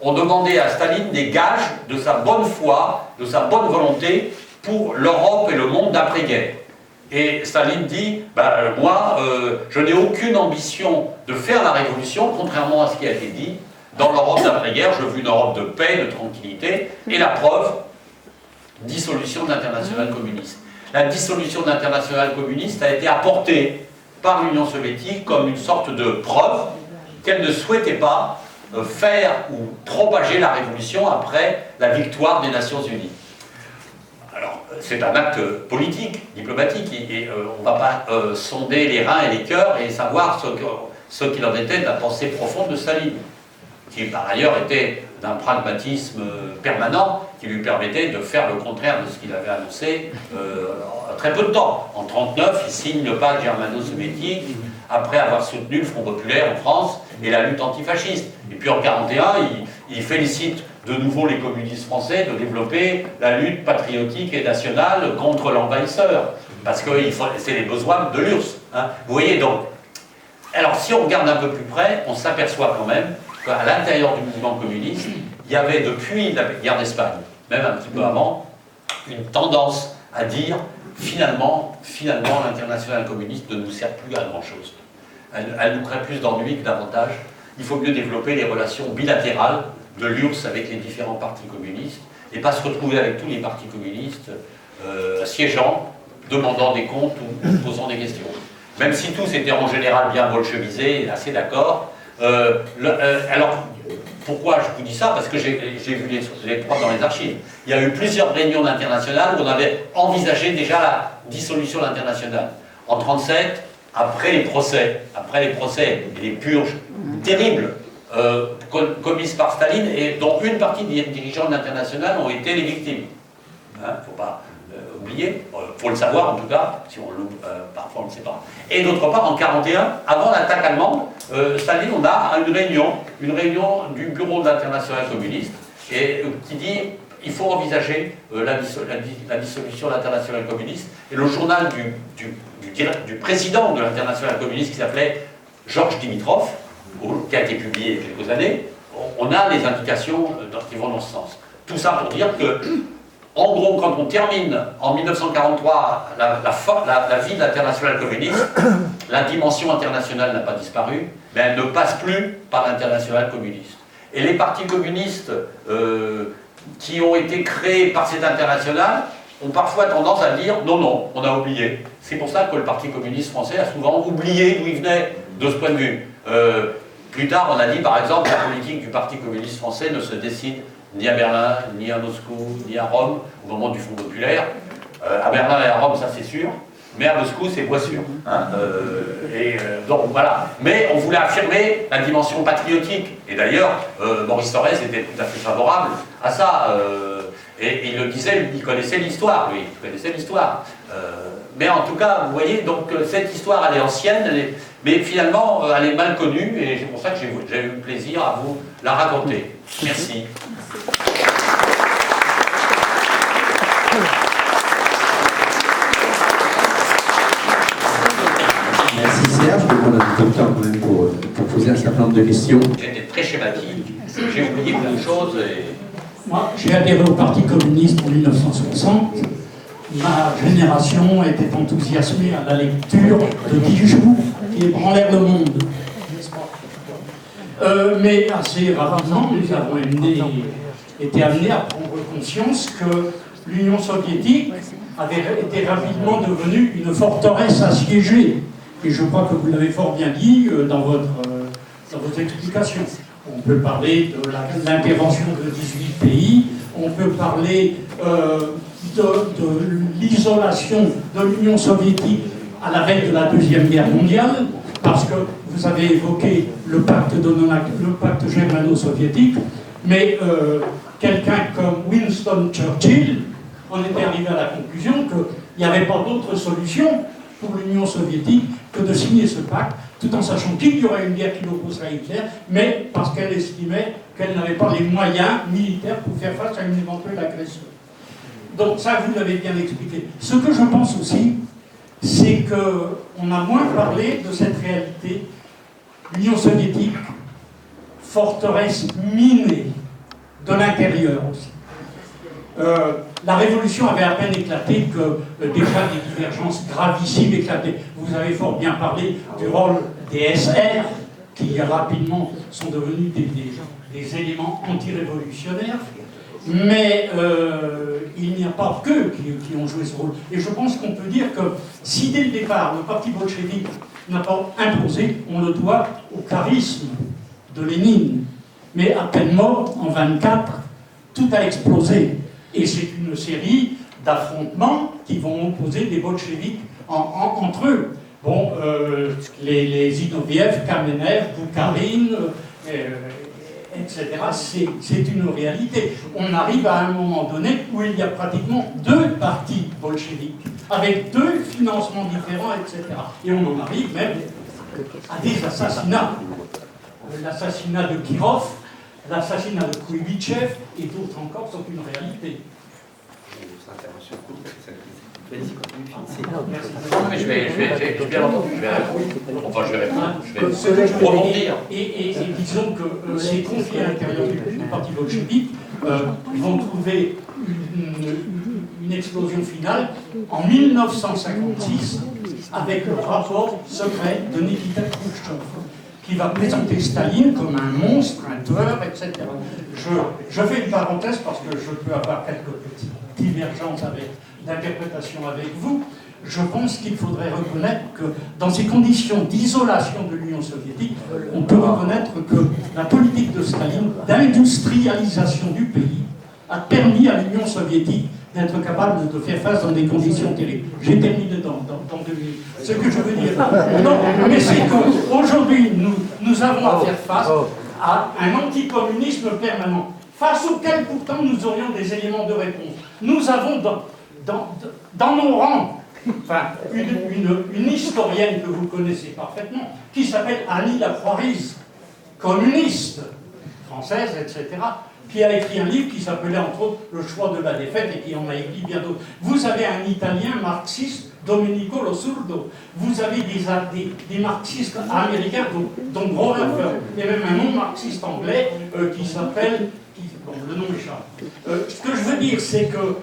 ont demandé à Staline des gages de sa bonne foi, de sa bonne volonté pour l'Europe et le monde d'après-guerre. Et Staline dit, moi, je n'ai aucune ambition de faire la révolution, contrairement à ce qui a été dit. Dans l'Europe d'après-guerre, je veux une Europe de paix, de tranquillité, et la preuve, dissolution de l'internationale communiste. La dissolution de l'internationale communiste a été apportée par l'Union soviétique comme une sorte de preuve qu'elle ne souhaitait pas faire ou propager la révolution après la victoire des Nations Unies. Alors, c'est un acte politique, diplomatique, et on ne va pas sonder les reins et les cœurs et savoir ce qu'il en était de la pensée profonde de Staline, qui par ailleurs était d'un pragmatisme permanent, qui lui permettait de faire le contraire de ce qu'il avait annoncé très peu de temps. En 1939, il signe le pacte germano-soviétique, après avoir soutenu le Front populaire en France et la lutte antifasciste. Et puis en 1941, il félicite de nouveau les communistes français de développer la lutte patriotique et nationale contre l'envahisseur. Parce que c'est les besoins de l'URSS. Hein. Vous voyez donc. Alors si on regarde un peu plus près, on s'aperçoit quand même qu'à l'intérieur du mouvement communiste, il y avait depuis la guerre d'Espagne, même un petit peu avant, une tendance à dire finalement l'internationale communiste ne nous sert plus à grand-chose. Elle nous crée plus d'ennuis que d'avantages. Il faut mieux développer les relations bilatérales de l'URSS avec les différents partis communistes et pas se retrouver avec tous les partis communistes siégeant, demandant des comptes ou posant des questions. Même si tous étaient en général bien bolchevisés, assez d'accord. Alors, pourquoi je vous dis ça? Parce que j'ai vu les preuves dans les archives. Il y a eu plusieurs réunions d'internationales où on avait envisagé déjà la dissolution de l'internationale. En 1937, après les procès et les purges terribles commises par Staline et dont une partie des dirigeants de l'internationale ont été les victimes. Hein, faut pas oublier, faut le savoir en tout cas, si on parfois on ne le sait pas. Et d'autre part, en 1941, avant l'attaque allemande, Staline, on a une réunion du bureau de l'internationale communiste et qui dit il faut envisager la dissolution de l'internationale communiste. Et le journal du président de l'internationale communiste qui s'appelait Georges Dimitrov, qui a été publié il y a quelques années, on a des indications qui vont dans ce sens. Tout ça pour dire que, en gros, quand on termine en 1943 la vie de l'internationale communiste, la dimension internationale n'a pas disparu, mais elle ne passe plus par l'internationale communiste. Et les partis communistes qui ont été créés par cette internationale ont parfois tendance à dire non, on a oublié. C'est pour ça que le Parti communiste français a souvent oublié d'où il venait de ce point de vue. Plus tard, on a dit par exemple que la politique du Parti communiste français ne se décide ni à Berlin, ni à Moscou, ni à Rome, au moment du Front populaire. À Berlin et à Rome, ça c'est sûr, mais à Moscou, c'est pas sûr. Hein. Donc voilà. Mais on voulait affirmer la dimension patriotique. Et d'ailleurs, Maurice Thorez était tout à fait favorable à ça. Et il le disait, il connaissait l'histoire, lui. Il connaissait l'histoire. Mais en tout cas, vous voyez, donc cette histoire, elle est ancienne, mais finalement, elle est mal connue, et c'est pour ça que j'ai eu plaisir à vous la raconter. Merci. Merci Serge, je vais prendre un peu de temps quand même pour poser un certain nombre de questions. J'étais très schématique, j'ai oublié plein de choses. Moi, j'ai adhéré au Parti communiste en 1960. Ma génération était enthousiasmée à la lecture de Guijoux, qui ébranlèrent le monde, n'est-ce pas? Mais assez rapidement, nous avons été amenés à prendre conscience que l'Union soviétique avait été rapidement devenue une forteresse assiégée. Et je crois que vous l'avez fort bien dit dans votre explication. On peut parler de l'intervention de 18 pays, on peut parler de l'isolation de l'Union soviétique à la veille de la Deuxième Guerre mondiale, parce que vous avez évoqué le pacte germano-soviétique, mais quelqu'un comme Winston Churchill en était arrivé à la conclusion qu'il n'y avait pas d'autre solution pour l'Union soviétique que de signer ce pacte, tout en sachant qu'il y aurait une guerre qui l'opposerait à Hitler, mais parce qu'elle estimait qu'elle n'avait pas les moyens militaires pour faire face à une éventuelle agression. Donc ça, vous l'avez bien expliqué. Ce que je pense aussi, c'est qu'on a moins parlé de cette réalité. L'Union soviétique, forteresse minée de l'intérieur aussi. La révolution avait à peine éclaté que déjà des divergences gravissimes éclataient. Vous avez fort bien parlé du rôle des SR, qui rapidement sont devenus des éléments anti-révolutionnaires. Mais il n'y a pas qu'eux qui ont joué ce rôle. Et je pense qu'on peut dire que si dès le départ le parti bolchevique n'a pas imposé, on le doit au charisme de Lénine. Mais à peine mort, en 1924, tout a explosé. Et c'est une série d'affrontements qui vont opposer des bolcheviks entre eux. Bon, les Zinoviev, Kamenev, Boukharine, etc., c'est une réalité. On arrive à un moment donné où il y a pratiquement deux partis bolcheviques, avec deux financements différents, etc. Et on en arrive même à des assassinats. L'assassinat de Kirov, l'assassinat de Kuibitchev et d'autres encore sont une réalité. Non, mais je vais bien entendu, je vais répondre, je vais rebondir. Et disons que ces conflits à l'intérieur du parti bolchevique vont trouver une explosion finale en 1956 avec le rapport secret de Nikita Khrouchtchev, qui va présenter Staline comme un monstre, un tueur, etc. Je fais une parenthèse parce que je peux avoir quelques petites divergences d'interprétation avec vous. Je pense qu'il faudrait reconnaître que dans ces conditions d'isolation de l'Union soviétique, on peut reconnaître que la politique de Staline d'industrialisation du pays a permis à l'Union soviétique d'être capable de faire face dans des conditions terribles. J'ai terminé dans 2 minutes. Ce que je veux dire, non, mais c'est qu'aujourd'hui, nous avons à faire face à un anticommunisme permanent, face auquel pourtant nous aurions des éléments de réponse. Nous avons dans nos rangs une historienne que vous connaissez parfaitement, qui s'appelle Annie Lacroix-Rise, communiste, française, etc., qui a écrit un livre qui s'appelait entre autres Le choix de la défaite et qui en a écrit bien d'autres. Vous avez un Italien marxiste, Domenico Lo Surdo. Vous avez des marxistes américains, dont Grauhofer, et même un non-marxiste anglais qui s'appelle... Bon, le nom échappe. Ce que je veux dire, c'est que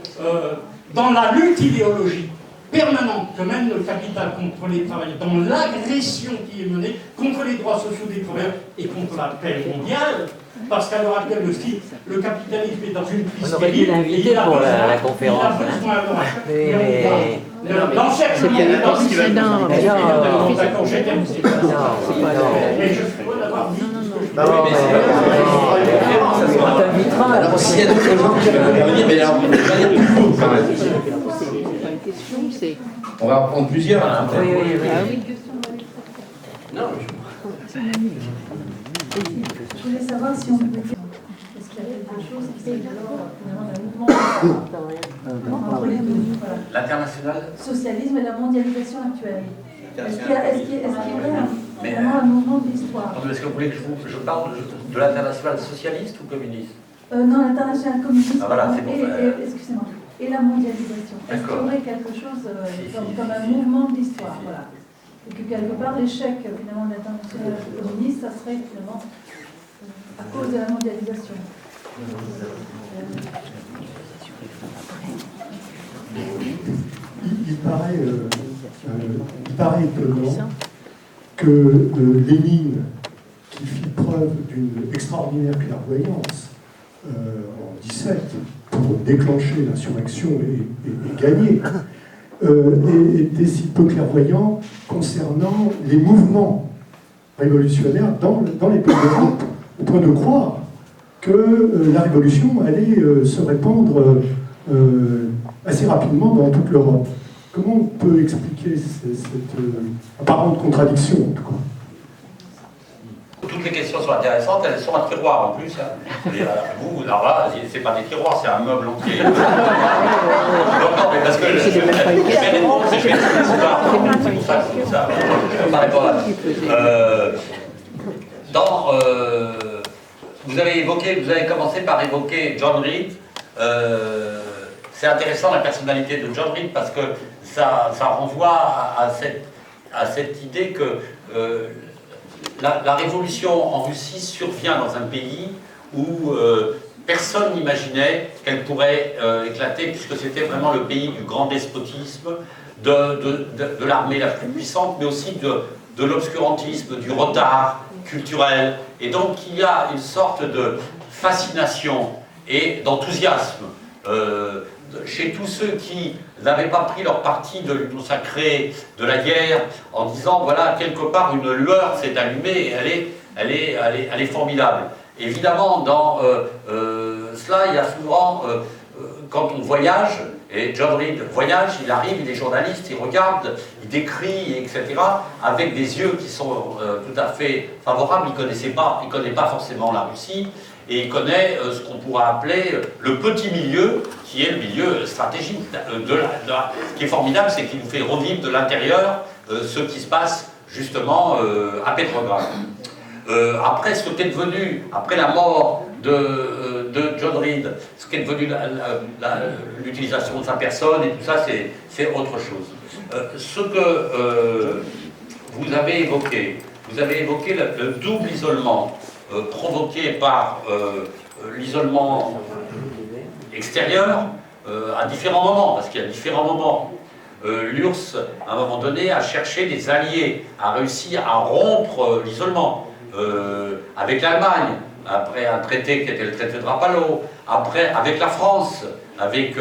dans la lutte idéologique permanente que mène le capital contre les travailleurs, dans l'agression qui est menée contre les droits sociaux des travailleurs et contre la paix mondiale, parce qu'à l'heure actuelle aussi, le capitalisme est dans une crise. On aurait dû l'inviter pour la conférence. Il a besoin Mais l'encerclement c'est dans le non, d'accord, j'ai terminé. Et je suis heureux d'avoir dit. on t'invitera. Alors, s'il y a d'autres gens qui veulent intervenir, mais alors, il va y aller plus court quand même. On va en prendre plusieurs. Hein, Oui, oui, oui. Ah oui. Non, Je voulais savoir si on pouvait dire, est-ce qu'il y a quelque chose qui s'appelle alors finalement d'un mouvement entre les deux, voilà. L'international. Socialisme et la mondialisation actuelle. Est-ce qu'il y aurait vraiment un mouvement de l'histoire? Est-ce que vous voulez que je parle de l'international socialiste ou communiste? Non, l'international communiste. Ah, voilà, c'est bon. Excusez-moi. Et la mondialisation. Est-ce qu'il y aurait quelque chose comme un mouvement de l'histoire, voilà. Et que quelque part l'échec finalement de l'international communiste, ça serait finalement à cause de la mondialisation. Il paraît étonnant que Lénine, qui fit preuve d'une extraordinaire clairvoyance en 17 pour déclencher l'insurrection et gagner, était si peu clairvoyant concernant les mouvements révolutionnaires dans les pays d'Europe, au point de croire que la révolution allait se répandre assez rapidement dans toute l'Europe. Comment on peut expliquer cette apparente contradiction, en tout cas? Toutes les questions sont intéressantes, elles sont un tiroir en plus. Hein. Vous, alors là, c'est pas des tiroirs, c'est un meuble entier. Non, mais parce que je vais répondre, c'est pour ça que c'est ça. Je ne peux pas répondre là. Vous avez commencé par évoquer John Reed. C'est intéressant la personnalité de John Reed parce que ça renvoie à cette idée que la révolution en Russie survient dans un pays où personne n'imaginait qu'elle pourrait éclater, puisque c'était vraiment le pays du grand despotisme, de l'armée la plus puissante, mais aussi de l'obscurantisme, du retard culturel. Et donc il y a une sorte de fascination et d'enthousiasme chez tous ceux qui n'avaient pas pris leur parti de l'union sacrée, de la guerre, en disant voilà, quelque part une lueur s'est allumée et elle est formidable. Évidemment, dans cela, il y a souvent, quand on voyage, et John Reed voyage, il arrive, il est journaliste, il regarde, il décrit, etc., avec des yeux qui sont tout à fait favorables. Il connaît pas forcément la Russie, et il connaît ce qu'on pourrait appeler le petit milieu, qui est le milieu stratégique. Ce qui est formidable, c'est qu'il nous fait revivre de l'intérieur ce qui se passe justement à Petrograd. Après, ce qu'est devenu, après la mort de John Reed, ce qu'est devenu l'utilisation de sa personne et tout ça, c'est autre chose. Ce que vous avez évoqué le double isolement provoqué par l'isolement extérieur à différents moments, parce qu'il y a différents moments. L'URSS, à un moment donné, a cherché des alliés, a réussi à rompre l'isolement. Avec l'Allemagne, après un traité qui était le traité de Rapallo, après avec la France, avec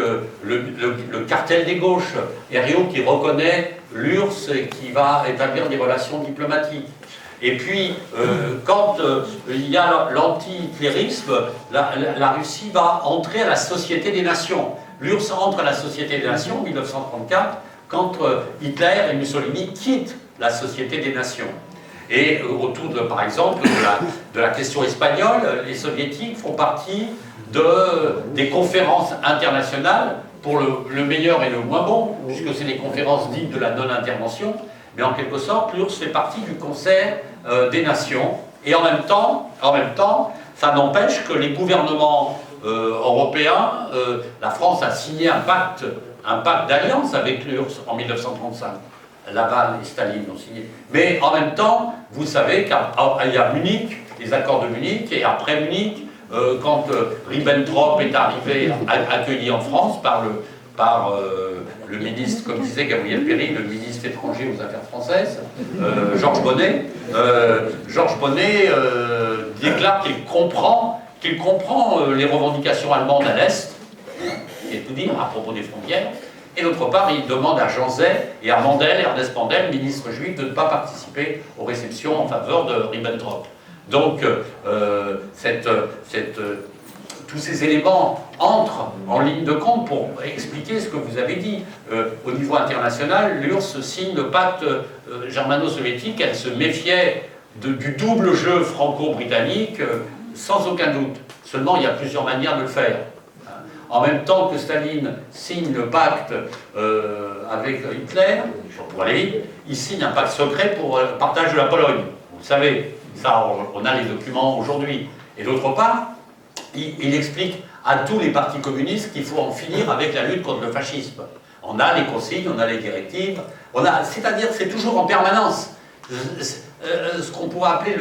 le cartel des gauches, Herriot qui reconnaît l'URSS et qui va établir des relations diplomatiques. Et puis, quand il y a l'anti-hitlérisme, la Russie va entrer à la Société des Nations. L'URSS entre à la Société des Nations en 1934, quand Hitler et Mussolini quittent la Société des Nations. Et autour, par exemple, de la question espagnole, les soviétiques font partie des conférences internationales pour le meilleur et le moins bon, puisque c'est des conférences dites de la non-intervention, mais en quelque sorte, l'URSS fait partie du concert des nations, et en même temps, ça n'empêche que les gouvernements européens, la France a signé un pacte d'alliance avec l'URSS en 1935. Laval et Staline ont signé. Mais en même temps, vous savez qu'il y a Munich, les accords de Munich, et après Munich, quand Ribbentrop est arrivé, accueilli en France par le ministre, comme disait Gabriel Péry, le ministre étranger aux Affaires françaises, Georges Bonnet, déclare qu'il comprend les revendications allemandes à l'Est, et tout dire à propos des frontières. Et d'autre part, il demande à Jean Zay et à Ernest Mandel, ministre juif, de ne pas participer aux réceptions en faveur de Ribbentrop. Donc, tous ces éléments entrent en ligne de compte pour expliquer ce que vous avez dit. Au niveau international, l'URSS signe le pacte germano-soviétique, elle se méfiait du double jeu franco-britannique, sans aucun doute. Seulement, il y a plusieurs manières de le faire. En même temps que Staline signe le pacte avec Hitler, pour aller vite, il signe un pacte secret pour le partage de la Pologne. Vous le savez, ça, on a les documents aujourd'hui. Et d'autre part, il explique à tous les partis communistes qu'il faut en finir avec la lutte contre le fascisme. On a les consignes, on a les directives, c'est-à-dire c'est toujours en permanence ce qu'on pourrait appeler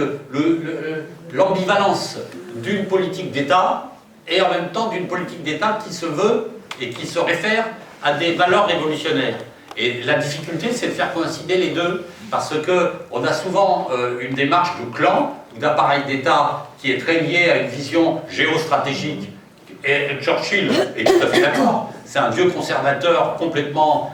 l'ambivalence d'une politique d'État et en même temps d'une politique d'État qui se veut et qui se réfère à des valeurs révolutionnaires. Et la difficulté, c'est de faire coïncider les deux, parce qu'on a souvent une démarche de clan, ou d'appareil d'État qui est très liée à une vision géostratégique. Et Churchill est tout à fait d'accord. C'est un vieux conservateur complètement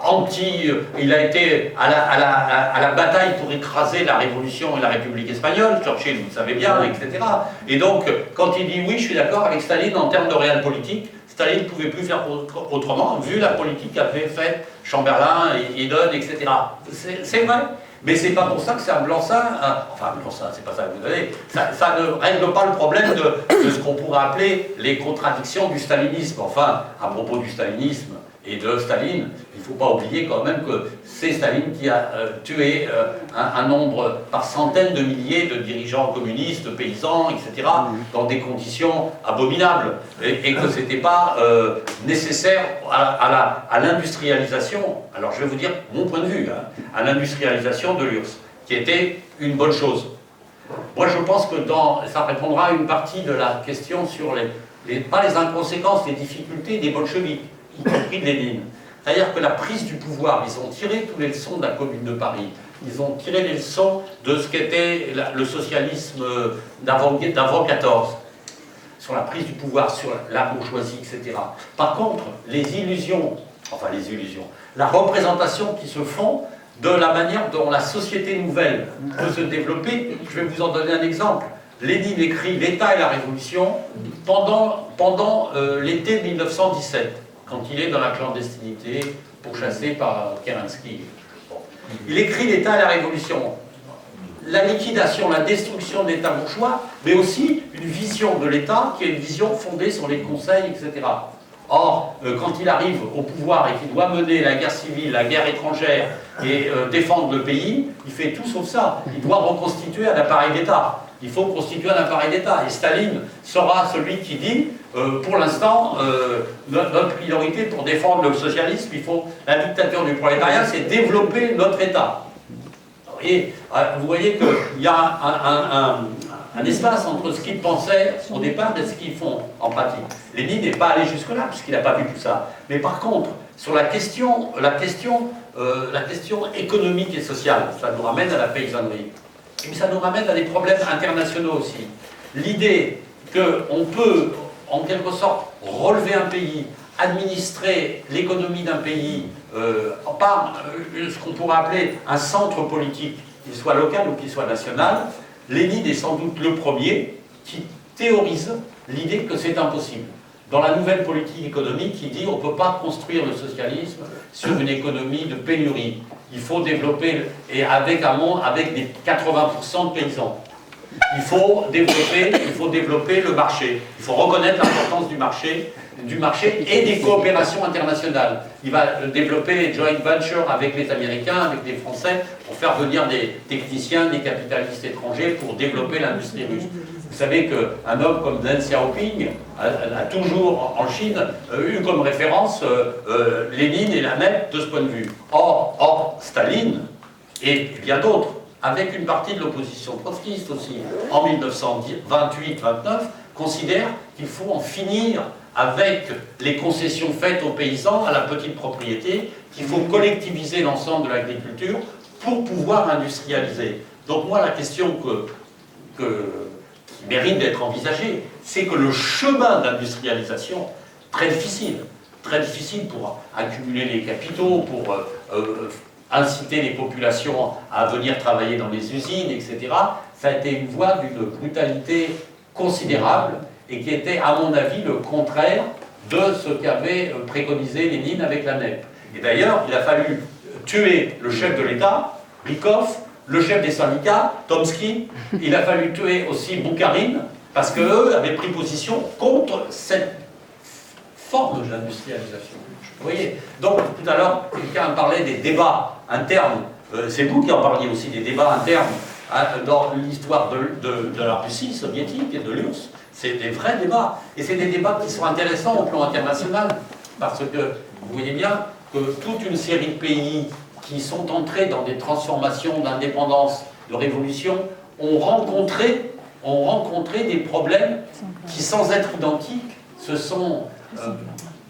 anti. Il a été à la bataille pour écraser la Révolution et la République espagnole, Churchill, vous le savez bien, etc. Et donc, quand il dit oui, je suis d'accord avec Staline en termes de réel politique, Staline ne pouvait plus faire autrement, vu la politique qu'avait faite Chamberlain, Eden, etc. C'est vrai. Mais c'est pas pour ça que c'est un blanc-seing, enfin un blanc-seing, c'est pas ça que vous avez, ça ne règle pas le problème de ce qu'on pourrait appeler les contradictions du stalinisme. Enfin, à propos du stalinisme et de Staline, il ne faut pas oublier quand même que c'est Staline qui a tué un nombre par centaines de milliers de dirigeants communistes, paysans, etc., dans des conditions abominables, et que ce n'était pas nécessaire à l'industrialisation, alors je vais vous dire mon point de vue, à l'industrialisation de l'URSS, qui était une bonne chose. Moi, je pense que ça répondra à une partie de la question sur pas les inconséquences, les difficultés des bolcheviks, y compris de Lénine. C'est-à-dire que la prise du pouvoir, ils ont tiré toutes les leçons de la Commune de Paris. Ils ont tiré les leçons de ce qu'était le socialisme d'avant 14, sur la prise du pouvoir, sur la bourgeoisie, etc. Par contre, la représentation qui se font de la manière dont la société nouvelle peut se développer, je vais vous en donner un exemple. Lénine écrit l'État et la Révolution pendant l'été 1917, quand il est dans la clandestinité, pourchassé par Kerensky. Bon. Il écrit l'État et la Révolution. La liquidation, la destruction de l'État bourgeois, mais aussi une vision de l'État qui est une vision fondée sur les conseils, etc. Or, quand il arrive au pouvoir et qu'il doit mener la guerre civile, la guerre étrangère et défendre le pays, il fait tout sauf ça. Il doit reconstituer un appareil d'État. Il faut constituer un appareil d'État. Et Staline sera celui qui dit, pour l'instant, notre priorité pour défendre le socialisme, la dictature du prolétariat, c'est développer notre État. Et vous voyez qu'il y a un espace entre ce qu'ils pensaient au départ et ce qu'ils font en pratique. Lénine n'est pas allé jusque-là, puisqu'il n'a pas vu tout ça. Mais par contre, sur la question économique et sociale, ça nous ramène à la paysannerie. Mais ça nous ramène à des problèmes internationaux aussi. L'idée qu'on peut, en quelque sorte, relever un pays, administrer l'économie d'un pays par ce qu'on pourrait appeler un centre politique, qu'il soit local ou qu'il soit national, Lénine est sans doute le premier qui théorise l'idée que c'est impossible. Dans la nouvelle politique économique, il dit on ne peut pas construire le socialisme sur une économie de pénurie. Il faut développer, et avec un monde avec des 80% de paysans. Il faut développer le marché. Il faut reconnaître l'importance du marché et des coopérations internationales. Il va développer les joint ventures avec les Américains, avec les Français, pour faire venir des techniciens, des capitalistes étrangers pour développer l'industrie russe. Vous savez qu'un homme comme Deng Xiaoping a toujours, en Chine, eu comme référence Lénine et la NEP de ce point de vue. Or Staline, et bien d'autres, avec une partie de l'opposition trotskiste aussi, en 1928-29, considère qu'il faut en finir avec les concessions faites aux paysans, à la petite propriété, qu'il faut collectiviser l'ensemble de l'agriculture pour pouvoir industrialiser. Donc moi, la question qui mérite d'être envisagée, c'est que le chemin d'industrialisation, très difficile pour accumuler les capitaux, pour inciter les populations à venir travailler dans les usines, etc., ça a été une voie d'une brutalité considérable et qui était, à mon avis, le contraire de ce qu'avait préconisé Lénine avec la NEP. Et d'ailleurs, il a fallu tuer le chef de l'État, Rykov, le chef des syndicats, Tomsky, il a fallu tuer aussi Boukharine, parce qu'eux avaient pris position contre cette forme de l'industrialisation. Vous voyez? Donc, tout à l'heure, quelqu'un parlait des débats internes. C'est vous qui en parliez aussi, des débats internes dans l'histoire de la Russie soviétique et de l'URSS. C'est des vrais débats. Et c'est des débats qui sont intéressants au plan international. Parce que vous voyez bien que toute une série de pays qui sont entrés dans des transformations d'indépendance, de révolution, ont rencontré des problèmes qui, sans être identiques, se sont,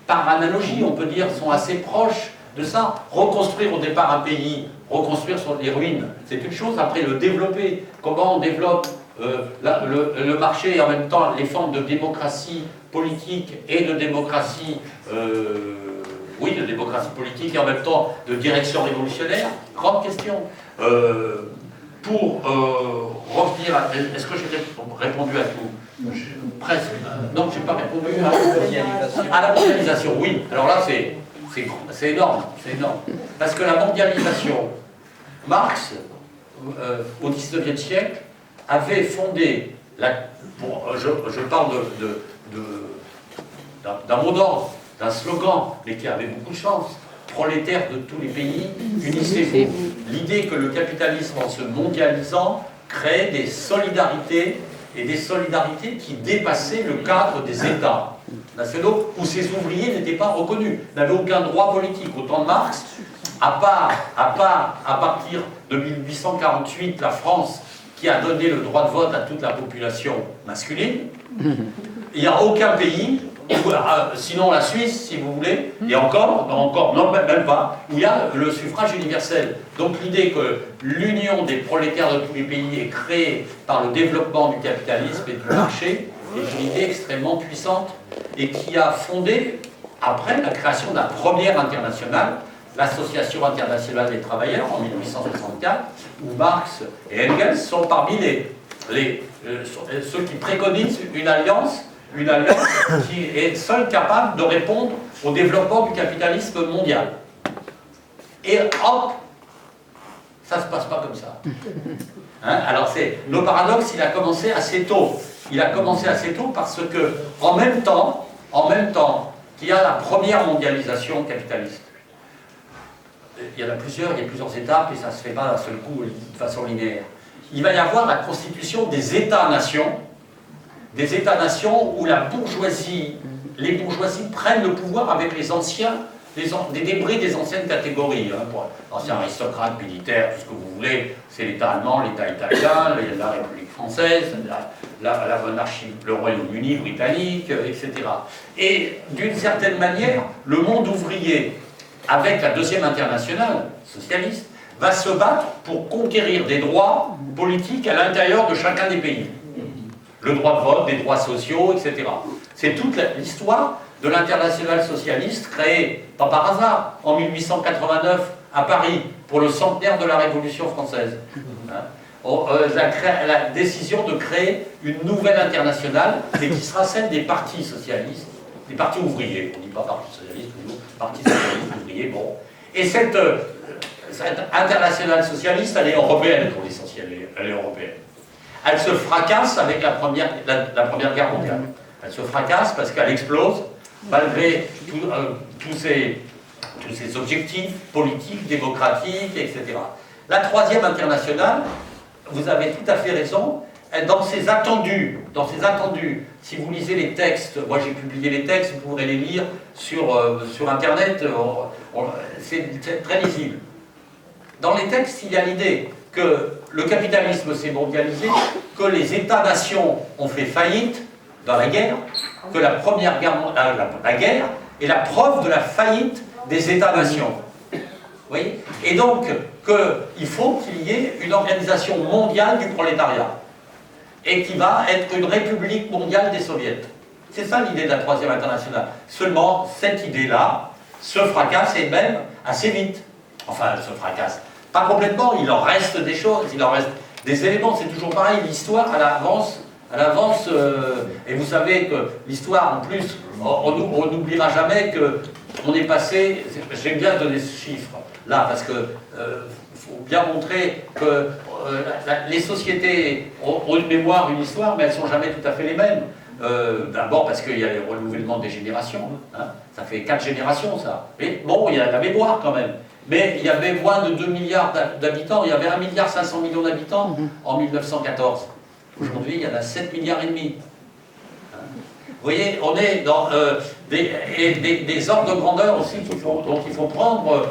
par analogie, on peut dire, sont assez proches de ça. Reconstruire au départ un pays, reconstruire sur les ruines, c'est une chose. Après, le développer, comment on développe le marché et en même temps les formes de démocratie politique et de démocratie, de démocratie politique et en même temps de direction révolutionnaire, grande question. Pour revenir à... Est-ce que j'ai répondu à tout? Presque. Non, je n'ai pas répondu à la mondialisation. Oui, alors là c'est énorme, c'est énorme. Parce que la mondialisation, Marx, au XIXe siècle, avait fondé, je parle d'un mot d'ordre, d'un slogan, mais qui avait beaucoup de chance, prolétaires de tous les pays, unissez-vous. L'idée que le capitalisme, en se mondialisant, créait des solidarités, et des solidarités qui dépassaient le cadre des États nationaux, où ces ouvriers n'étaient pas reconnus, n'avaient aucun droit politique. Au temps de Marx, à partir de 1848, la France, qui a donné le droit de vote à toute la population masculine. Il n'y a aucun pays, sinon la Suisse, si vous voulez, et encore, non, même pas, où il y a le suffrage universel. Donc l'idée que l'union des prolétaires de tous les pays est créée par le développement du capitalisme et du marché est une idée extrêmement puissante et qui a fondé, après la création de la première internationale, l'Association internationale des travailleurs en 1864, où Marx et Engels sont parmi ceux qui préconisent une alliance qui est seule capable de répondre au développement du capitalisme mondial. Et hop, ça ne se passe pas comme ça. Hein? Alors le paradoxe, il a commencé assez tôt. Il a commencé assez tôt parce que, en même temps qu'il y a la première mondialisation capitaliste, il y a plusieurs étapes et ça ne se fait pas d'un seul coup de façon linéaire. Il va y avoir la constitution des États-nations où les bourgeoisies prennent le pouvoir avec des débris des anciennes catégories. Hein, anciens aristocrates, militaires, tout ce que vous voulez, c'est l'État allemand, l'État italien, la République française, la monarchie, le Royaume-Uni, britannique, etc. Et d'une certaine manière, le monde ouvrier, avec la deuxième internationale socialiste, va se battre pour conquérir des droits politiques à l'intérieur de chacun des pays. Le droit de vote, des droits sociaux, etc. C'est toute l'histoire de l'internationale socialiste créée, pas par hasard, en 1889 à Paris, pour le centenaire de la Révolution française. La décision de créer une nouvelle internationale, et qui sera celle des partis socialistes, des partis ouvriers, on ne dit pas partis socialistes, toujours partis socialistes, ouvriers, bon. Et cette internationale socialiste, elle est européenne pour l'essentiel, elle est européenne. Elle se fracasse avec la Première Guerre mondiale. Elle se fracasse parce qu'elle explose, malgré tous ses objectifs politiques, démocratiques, etc. La troisième internationale, vous avez tout à fait raison, dans ses attendus, si vous lisez les textes, moi j'ai publié les textes, vous pourrez les lire sur Internet, c'est très lisible. Dans les textes, il y a l'idée que le capitalisme s'est mondialisé, que les États-nations ont fait faillite dans la guerre, que la première guerre, la guerre est la preuve de la faillite des États-nations. Oui. Et donc, qu'il faut qu'il y ait une organisation mondiale du prolétariat, et qui va être une république mondiale des soviets. C'est ça l'idée de la troisième internationale. Seulement, cette idée-là se fracasse, et même assez vite. Enfin, elle se fracasse. Pas complètement, il en reste des choses, il en reste des éléments, c'est toujours pareil, l'histoire, elle avance, et vous savez que l'histoire, en plus, on n'oubliera jamais qu'on est passé, j'aime bien donner ce chiffre, là, parce que faut bien montrer que les sociétés ont une mémoire, une histoire, mais elles ne sont jamais tout à fait les mêmes. D'abord parce qu'il y a le renouvellement des générations, hein. Ça fait 4 générations ça. Mais bon, il y a la mémoire quand même. Mais il y avait moins de 2 milliards d'habitants, il y avait 1,5 milliard d'habitants en 1914. Aujourd'hui, il y en a 7,5 milliards. Vous voyez, on est dans des ordres de grandeur aussi dont il faut prendre,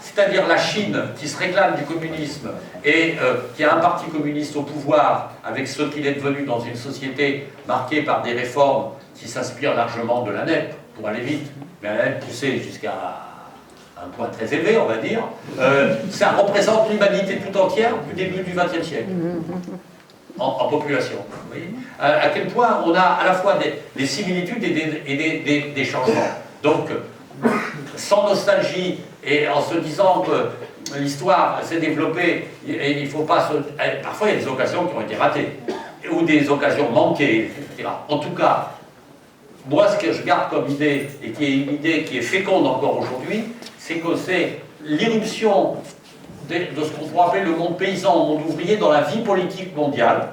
c'est-à-dire la Chine qui se réclame du communisme et qui a un parti communiste au pouvoir avec ce qu'il est devenu dans une société marquée par des réformes qui s'inspirent largement de la NEP, pour aller vite, mais la NEP poussée jusqu'à un point très élevé, on va dire, ça représente l'humanité tout entière du début du XXe siècle. En population. Vous voyez à quel point on a à la fois des similitudes et des changements. Donc, sans nostalgie et en se disant que l'histoire s'est développée, et il faut pas parfois il y a des occasions qui ont été ratées, ou des occasions manquées, etc. En tout cas, moi ce que je garde comme idée, et qui est une idée qui est féconde encore aujourd'hui, c'est que c'est l'irruption de ce qu'on pourrait appeler le monde paysan, le monde ouvrier dans la vie politique mondiale,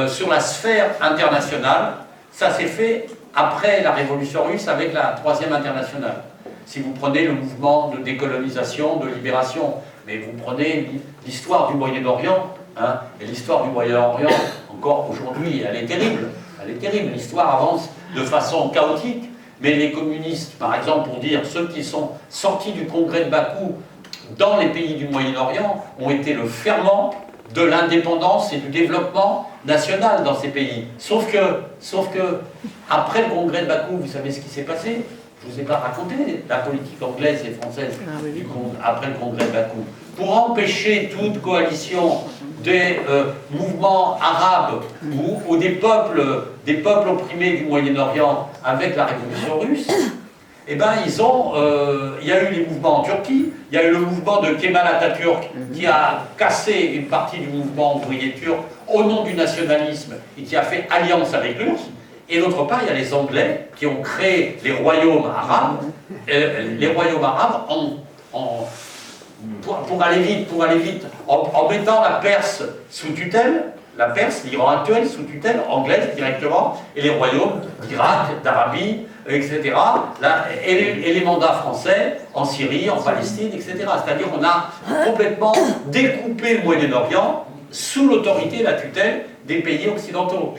sur la sphère internationale. Ça s'est fait après la révolution russe avec la troisième internationale. Si vous prenez le mouvement de décolonisation, de libération, mais vous prenez l'histoire du Moyen-Orient, hein, et l'histoire du Moyen-Orient, encore aujourd'hui, elle est terrible. Elle est terrible. L'histoire avance de façon chaotique, mais les communistes, par exemple, pour dire ceux qui sont sortis du congrès de Bakou dans les pays du Moyen-Orient ont été le ferment de l'indépendance et du développement national dans ces pays. Sauf que après le congrès de Bakou, vous savez ce qui s'est passé? Je ne vous ai pas raconté la politique anglaise et française après le congrès de Bakou. Pour empêcher toute coalition des mouvements arabes ou des peuples opprimés du Moyen-Orient avec la révolution russe, eh ben, il y a eu les mouvements en Turquie, il y a eu le mouvement de Kemal Atatürk qui a cassé une partie du mouvement ouvrier turc au nom du nationalisme et qui a fait alliance avec l'URSS. Et d'autre part, il y a les Anglais qui ont créé les royaumes arabes, pour aller vite, en mettant la Perse sous tutelle, la Perse, l'Iran actuel, sous tutelle anglaise directement, et les royaumes d'Irak, d'Arabie, etc., et les mandats français en Syrie, en Palestine, etc. C'est-à-dire qu'on a complètement découpé le Moyen-Orient sous l'autorité et la tutelle des pays occidentaux.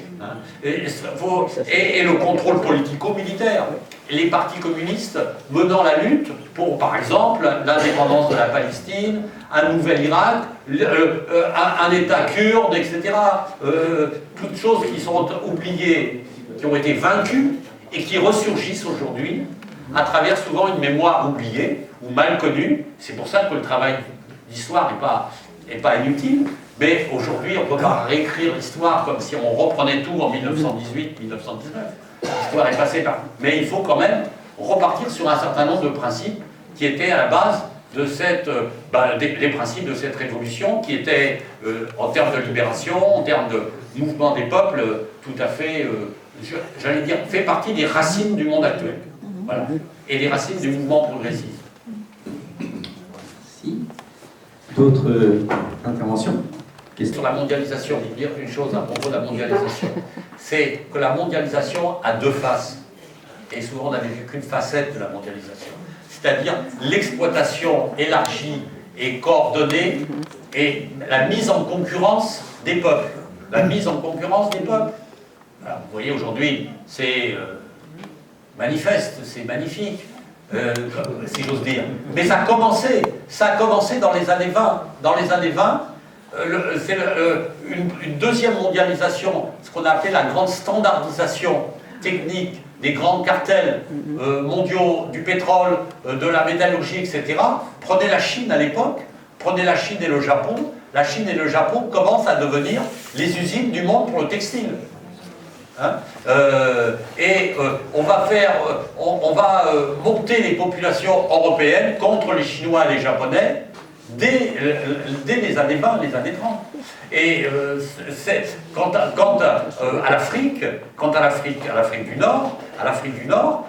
Et le contrôle politico-militaire. Les partis communistes menant la lutte pour, par exemple, l'indépendance de la Palestine, un nouvel Irak, un État kurde, etc. Toutes choses qui sont oubliées, qui ont été vaincues et qui ressurgissent aujourd'hui à travers souvent une mémoire oubliée ou mal connue. C'est pour ça que le travail d'histoire n'est pas inutile. Mais aujourd'hui, on ne peut pas réécrire l'histoire comme si on reprenait tout en 1918-1919. L'histoire est passée par... Mais il faut quand même repartir sur un certain nombre de principes qui étaient à la base de des principes de cette révolution, qui étaient, en termes de libération, en termes de mouvement des peuples, tout à fait, j'allais dire, fait partie des racines du monde actuel. Voilà. Et des racines du mouvement progressiste. Merci. D'autres interventions? Sur la mondialisation, je veux dire une chose à propos de la mondialisation, c'est que la mondialisation a deux faces. Et souvent on n'avait vu qu'une facette de la mondialisation. C'est-à-dire l'exploitation élargie et coordonnée et la mise en concurrence des peuples. La mise en concurrence des peuples. Alors, vous voyez aujourd'hui, c'est manifeste, c'est magnifique, si j'ose dire. Mais ça a commencé dans les années 20. Dans les années 20, c'est une deuxième mondialisation, ce qu'on a appelé la grande standardisation technique des grands cartels mondiaux du pétrole, de la métallurgie, etc. Prenez la Chine à l'époque, prenez la Chine et le Japon. La Chine et le Japon commencent à devenir les usines du monde pour le textile. Hein, on va monter les populations européennes contre les Chinois et les Japonais dès les années 20, les années 30. Et quant à l'Afrique du Nord,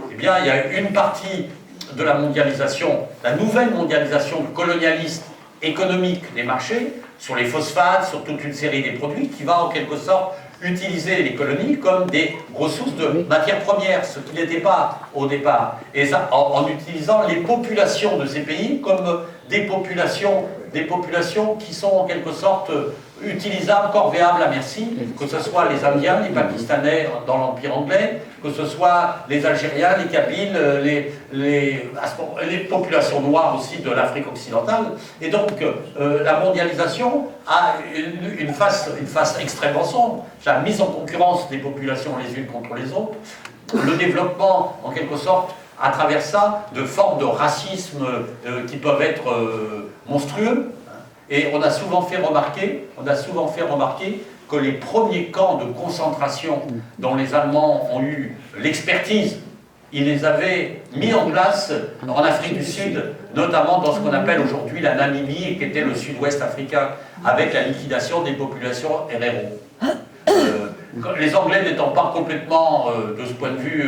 eh bien, il y a une partie de la mondialisation, la nouvelle mondialisation colonialiste économique des marchés, sur les phosphates, sur toute une série des produits, qui va en quelque sorte utiliser les colonies comme des ressources de matières premières, ce qui n'était pas au départ. Et ça, en utilisant les populations de ces pays comme des populations qui sont en quelque sorte utilisables, corvéables à merci, que ce soit les Indiens, les Pakistanais dans l'Empire anglais, que ce soit les Algériens, les Kabyles, les populations noires aussi de l'Afrique occidentale. Et donc la mondialisation a une face extrêmement sombre, la mise en concurrence des populations les unes contre les autres, le développement en quelque sorte à travers ça, de formes de racisme qui peuvent être monstrueux. Et on a souvent fait remarquer que les premiers camps de concentration dont les Allemands ont eu l'expertise, ils les avaient mis en place en Afrique du Sud, notamment dans ce qu'on appelle aujourd'hui la Namibie, qui était le sud-ouest africain, avec la liquidation des populations Herero. Les Anglais n'étant pas complètement, de ce point de vue,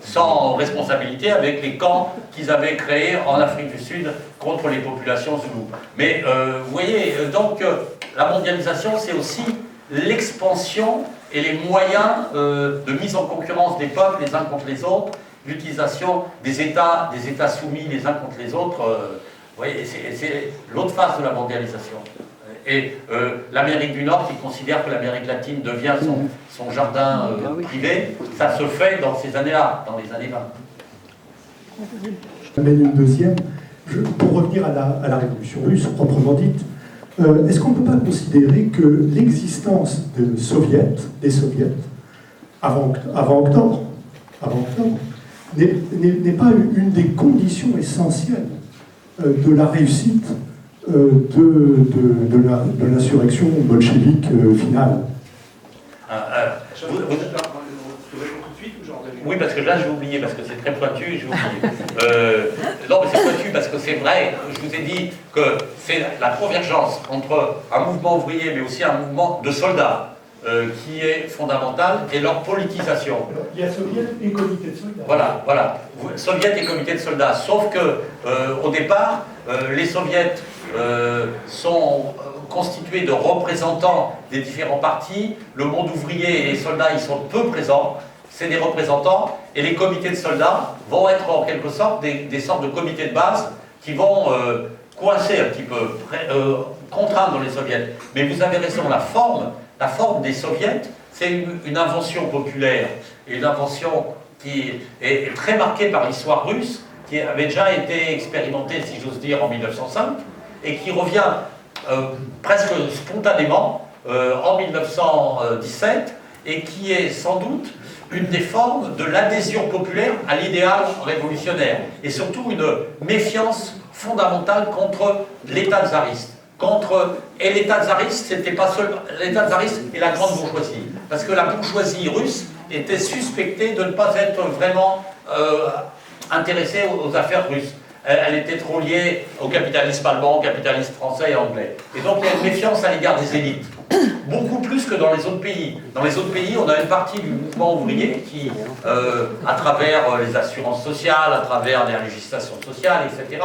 sans responsabilité, avec les camps qu'ils avaient créés en Afrique du Sud contre les populations zoulous. Mais vous voyez, donc la mondialisation, c'est aussi l'expansion et les moyens de mise en concurrence des peuples les uns contre les autres, l'utilisation des États soumis les uns contre les autres. Vous voyez, c'est l'autre face de la mondialisation. Et l'Amérique du Nord qui considère que l'Amérique latine devient son jardin privé, ça se fait dans ces années-là, dans les années 20. Je t'amène une deuxième. Pour revenir à la révolution russe, proprement dite, est-ce qu'on ne peut pas considérer que l'existence des soviets, avant octobre, n'est pas une des conditions essentielles de la réussite de l'insurrection bolchevique finale? Oui, parce que là, j'ai oublié, parce que c'est très pointu, j'ai oublié. Non, mais c'est pointu parce que c'est vrai. Je vous ai dit que c'est la convergence entre un mouvement ouvrier, mais aussi un mouvement de soldats, qui est fondamental, et leur politisation. Il y a soviets et comité de soldats. Voilà. Soviets et comité de soldats. Sauf que, au départ, les soviets sont constitués de représentants des différents partis. Le monde ouvrier et les soldats, ils sont peu présents. C'est des représentants, et les comités de soldats vont être en quelque sorte des sortes de comités de base qui vont coincer un petit peu, contraindre les soviets. Mais vous avez raison, la forme des soviets, c'est une invention populaire, et une invention qui est très marquée par l'histoire russe, qui avait déjà été expérimentée, si j'ose dire, en 1905, et qui revient presque spontanément en 1917, et qui est sans doute une des formes de l'adhésion populaire à l'idéal révolutionnaire, et surtout une méfiance fondamentale contre l'État tsariste. Et l'État tsariste, c'était pas seulement l'État tsariste et la grande bourgeoisie, parce que la bourgeoisie russe était suspectée de ne pas être vraiment intéressée aux affaires russes. Elle était trop liée au capitalisme allemand, au capitalisme français et anglais. Et donc il y a une méfiance à l'égard des élites. Beaucoup plus que dans les autres pays. Dans les autres pays, on a une partie du mouvement ouvrier qui, à travers les assurances sociales, à travers les législations sociales, etc.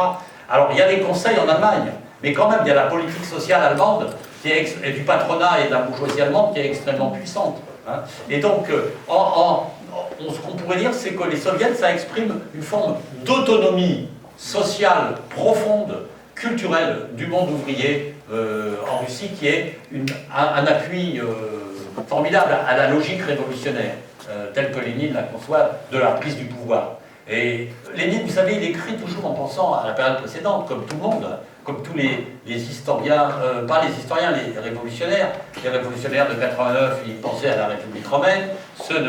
Alors, il y a des conseils en Allemagne, mais quand même, il y a la politique sociale allemande, et du patronat et de la bourgeoisie allemande qui est extrêmement puissante. Hein. Et donc, ce qu'on pourrait dire, c'est que les soviets, ça exprime une forme d'autonomie sociale profonde, culturelle du monde ouvrier en Russie, qui est un appui formidable à la logique révolutionnaire, telle que Lénine la conçoit, de la prise du pouvoir. Et Lénine, vous savez, il écrit toujours en pensant à la période précédente, comme tout le monde, comme tous les historiens, pas les historiens, les révolutionnaires. Les révolutionnaires de 89, ils pensaient à la République romaine. Ceux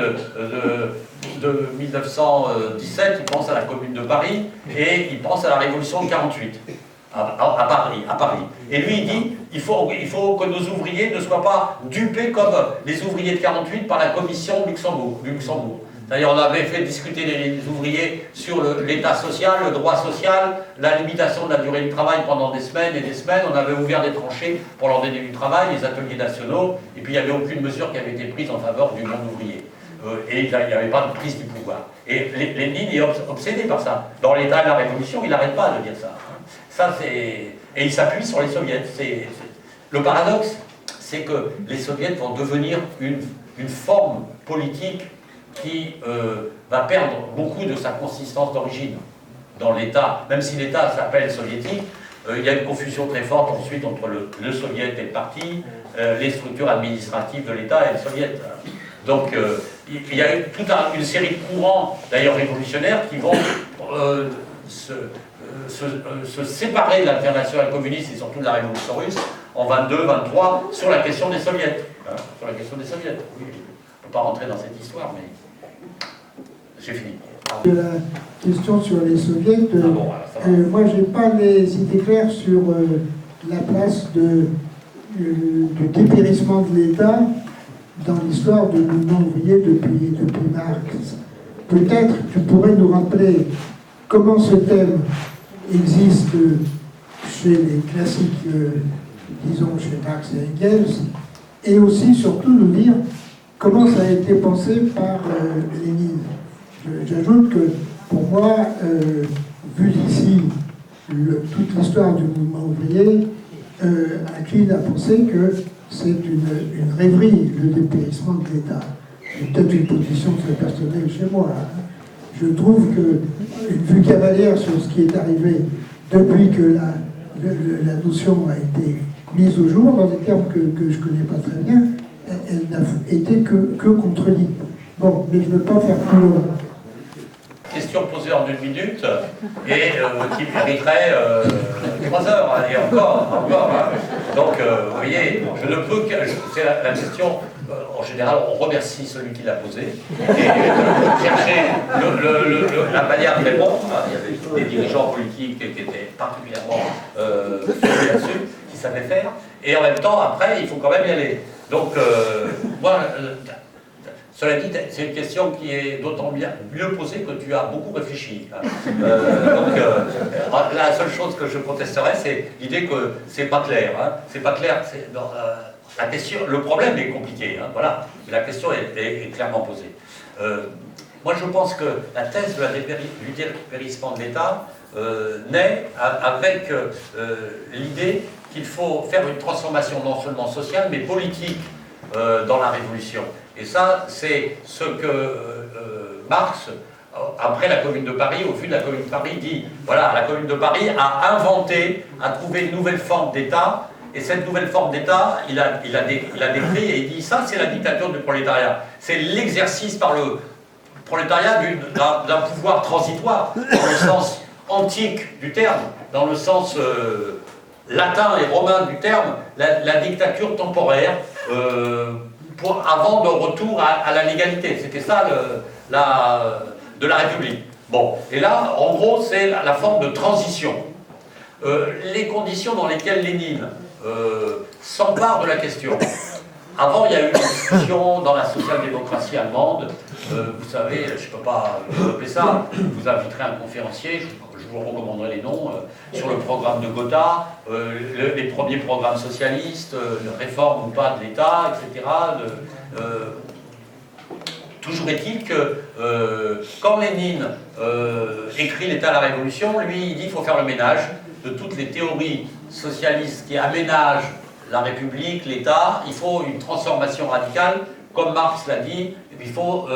de 1917, ils pensent à la Commune de Paris, et ils pensent à la Révolution de 48. À Paris. Et lui, il dit, il faut que nos ouvriers ne soient pas dupés comme les ouvriers de 48 par la commission du Luxembourg. D'ailleurs, on avait fait discuter les ouvriers sur l'état social, le droit social, la limitation de la durée du travail pendant des semaines et des semaines. On avait ouvert des tranchées pour leur donner du travail, les ateliers nationaux, et puis il n'y avait aucune mesure qui avait été prise en faveur du monde ouvrier. Et il n'y avait pas de prise du pouvoir. Et Lénine est obsédé par ça. Dans l'état de la Révolution, il n'arrête pas de dire ça. Et il s'appuie sur les soviets. Le paradoxe, c'est que les soviets vont devenir une forme politique qui va perdre beaucoup de sa consistance d'origine dans l'État. Même si l'État s'appelle soviétique, il y a une confusion très forte ensuite entre le soviet et le parti, les structures administratives de l'État et le soviet. Donc il y a toute une série de courants, d'ailleurs révolutionnaires, qui vont se séparer de l'international communiste et surtout de la révolution russe en 22-23 sur la question des soviets. Hein, sur la question des soviets. Oui, on ne peut pas rentrer dans cette histoire, mais j'ai fini. De la question sur les soviets, moi j'ai pas les idées claires sur la place du dépérissement de l'État dans l'histoire du mouvement ouvrier depuis Marx. Peut-être tu pourrais nous rappeler comment ce thème existe chez les classiques, disons chez Marx et Engels, et aussi surtout nous dire comment ça a été pensé par Lénine. J'ajoute que pour moi, vu d'ici toute l'histoire du mouvement ouvrier, incline à penser que c'est une rêverie, le dépérissement de l'État. C'est peut-être une position très personnelle chez moi. Hein. Je trouve qu'une vue cavalière sur ce qui est arrivé depuis que la notion a été mise au jour, dans des termes que je ne connais pas très bien, elle n'a été que contredite. Bon, mais je ne veux pas faire plus long. Question posée en 1 minute et qui mériterait 3 heures, et encore. Hein. Donc, vous voyez, je ne peux que... C'est la question, en général, on remercie celui qui l'a posée. Et chercher la manière de répondre. Il y avait des dirigeants politiques qui étaient particulièrement là-dessus, qui savaient faire. Et en même temps, après, il faut quand même y aller. Donc, moi... Cela dit, c'est une question qui est d'autant mieux posée que tu as beaucoup réfléchi. La seule chose que je protesterais, c'est l'idée que c'est pas clair. Hein. C'est pas clair. La question, le problème est compliqué, hein, voilà. Mais la question est clairement posée. Moi, je pense que la thèse du dépérissement de l'État naît avec l'idée qu'il faut faire une transformation non seulement sociale, mais politique dans la Révolution. Et ça, c'est ce que Marx, après la Commune de Paris, au vu de la Commune de Paris, dit. Voilà, la Commune de Paris a inventé, a trouvé une nouvelle forme d'État, et cette nouvelle forme d'État, il a décrit, et il dit, ça c'est la dictature du prolétariat. C'est l'exercice par le prolétariat d'un pouvoir transitoire, dans le sens antique du terme, dans le sens latin et romain du terme, la dictature temporaire, avant de retour à la légalité. C'était ça de la République. Bon, et là, en gros, c'est la forme de transition. Les conditions dans lesquelles Lénine s'empare de la question. Avant, il y a eu une discussion dans la social-démocratie allemande. Vous savez, je ne peux pas développer ça. Vous inviterez un conférencier, je vous recommanderai les noms, sur le programme de Gotha, les premiers programmes socialistes, réforme ou pas de l'État, etc. Toujours est-il que quand Lénine écrit l'État à la Révolution, lui, il dit qu'il faut faire le ménage de toutes les théories socialistes qui aménagent la République, l'État. Il faut une transformation radicale, comme Marx l'a dit, et puis il faut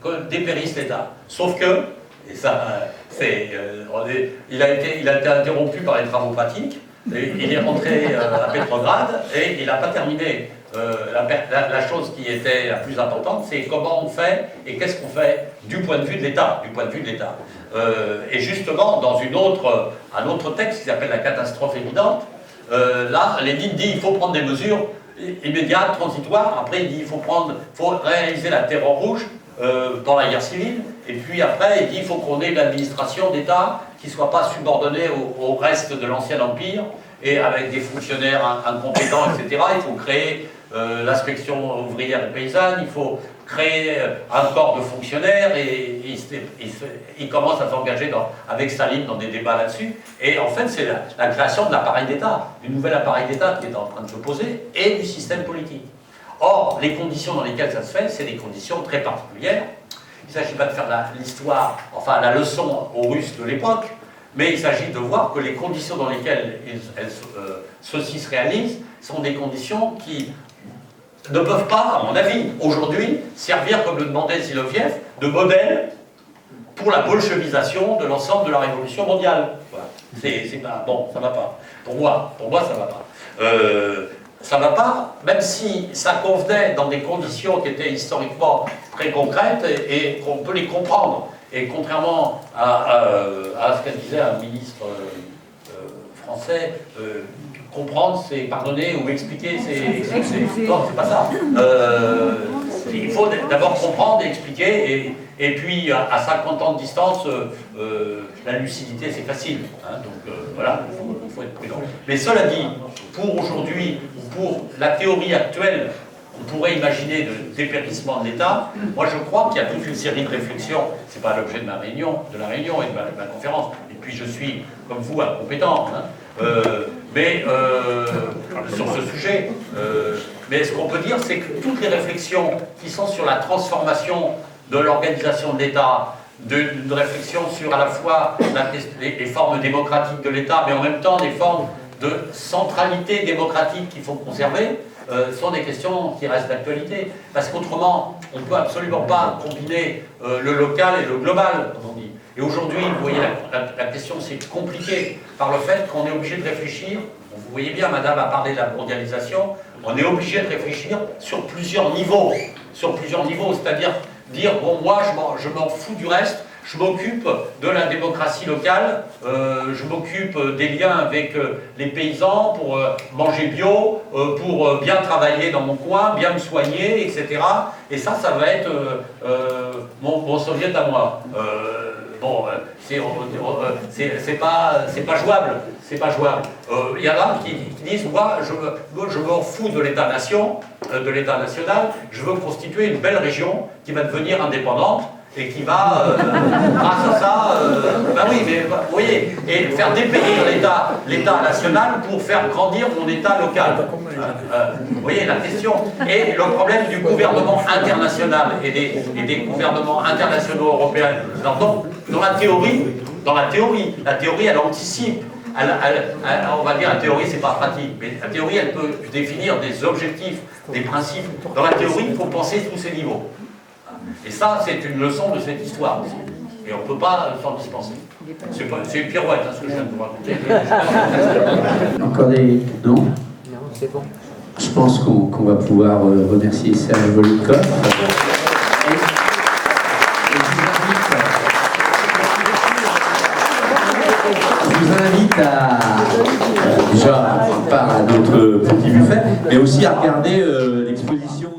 que dépérisse l'État. Sauf que, et ça, il a été interrompu par les travaux pratiques, et il est rentré à Petrograd, et il n'a pas terminé. La chose qui était la plus importante, c'est comment on fait et qu'est-ce qu'on fait du point de vue de l'État, et justement, dans un autre texte qui s'appelle La catastrophe évidente, là, Lénine dit qu'il faut prendre des mesures immédiates, transitoires. Après, il dit qu'il faut réaliser la terreur rouge dans la guerre civile. Et puis après, il dit qu'il faut qu'on ait une administration d'État qui ne soit pas subordonnée au reste de l'ancien empire et avec des fonctionnaires incompétents, etc. Il faut créer l'inspection ouvrière et paysanne, il faut créer un corps de fonctionnaires, et il commence à s'engager avec Staline dans des débats là-dessus. Et en fait, c'est la création de l'appareil d'État, du nouvel appareil d'État qui est en train de se poser, et du système politique. Or, les conditions dans lesquelles ça se fait, c'est des conditions très particulières. Il ne s'agit pas de faire l'histoire, enfin la leçon aux Russes de l'époque, mais il s'agit de voir que les conditions dans lesquelles ceci se réalise sont des conditions qui ne peuvent pas, à mon avis, aujourd'hui, servir, comme le demandait Ziloviev, de modèle pour la bolchevisation de l'ensemble de la révolution mondiale. Voilà. C'est pas, bon, ça ne va pas. Pour moi, ça ne va pas. Ça ne va pas, même si ça convenait dans des conditions qui étaient historiquement très concrètes et qu'on peut les comprendre. Et contrairement à ce qu'elle disait un ministre français, comprendre, c'est pardonner, ou expliquer, c'est... Non, c'est pas ça. Il faut d'abord comprendre et expliquer, et puis à 50 ans de distance, la lucidité c'est facile. Hein, donc voilà, il faut être prudent. Mais cela dit, pour aujourd'hui, pour la théorie actuelle, on pourrait imaginer de dépérissement de l'État. Moi, je crois qu'il y a toute une série de réflexions. C'est pas l'objet de la réunion et de ma conférence. Et puis, je suis, comme vous, incompétent. Hein. Mais sur ce sujet. Mais ce qu'on peut dire, c'est que toutes les réflexions qui sont sur la transformation de l'organisation de l'État, d'une réflexion sur à la fois les formes démocratiques de l'État, mais en même temps des formes de centralité démocratique qu'il faut conserver, sont des questions qui restent d'actualité. Parce qu'autrement, on ne peut absolument pas combiner le local et le global, comme on dit. Et aujourd'hui, vous voyez, la question c'est compliqué par le fait qu'on est obligé de réfléchir. Vous voyez bien, madame a parlé de la mondialisation. On est obligé de réfléchir sur plusieurs niveaux. C'est-à-dire dire, bon, moi, je m'en fous du reste. Je m'occupe de la démocratie locale, je m'occupe des liens avec les paysans pour manger bio, pour bien travailler dans mon coin, bien me soigner, etc. Et ça va être mon soviet à moi. C'est pas jouable. C'est pas jouable. Il y en a qui disent, moi, je me fous de l'État-nation, de l'État national, je veux constituer une belle région qui va devenir indépendante et qui va, grâce à ça, oui, mais vous voyez, et faire dépérir l'État national pour faire grandir mon État local. Vous voyez la question. Et le problème du gouvernement international et des gouvernements internationaux européens, dans la théorie, elle anticipe. On va dire la théorie, c'est pas pratique, mais la théorie, elle peut définir des objectifs, des principes. Dans la théorie, il faut penser tous ces niveaux. Et ça, c'est une leçon de cette histoire aussi. Et on ne peut pas s'en dispenser. C'est une pirouette, ce que je viens de vous raconter. Encore des... Non ? Non, c'est bon. Je pense qu'on va pouvoir remercier Serge Volkov. Je vous invite déjà à prendre part à notre petit buffet, mais aussi à regarder l'exposition.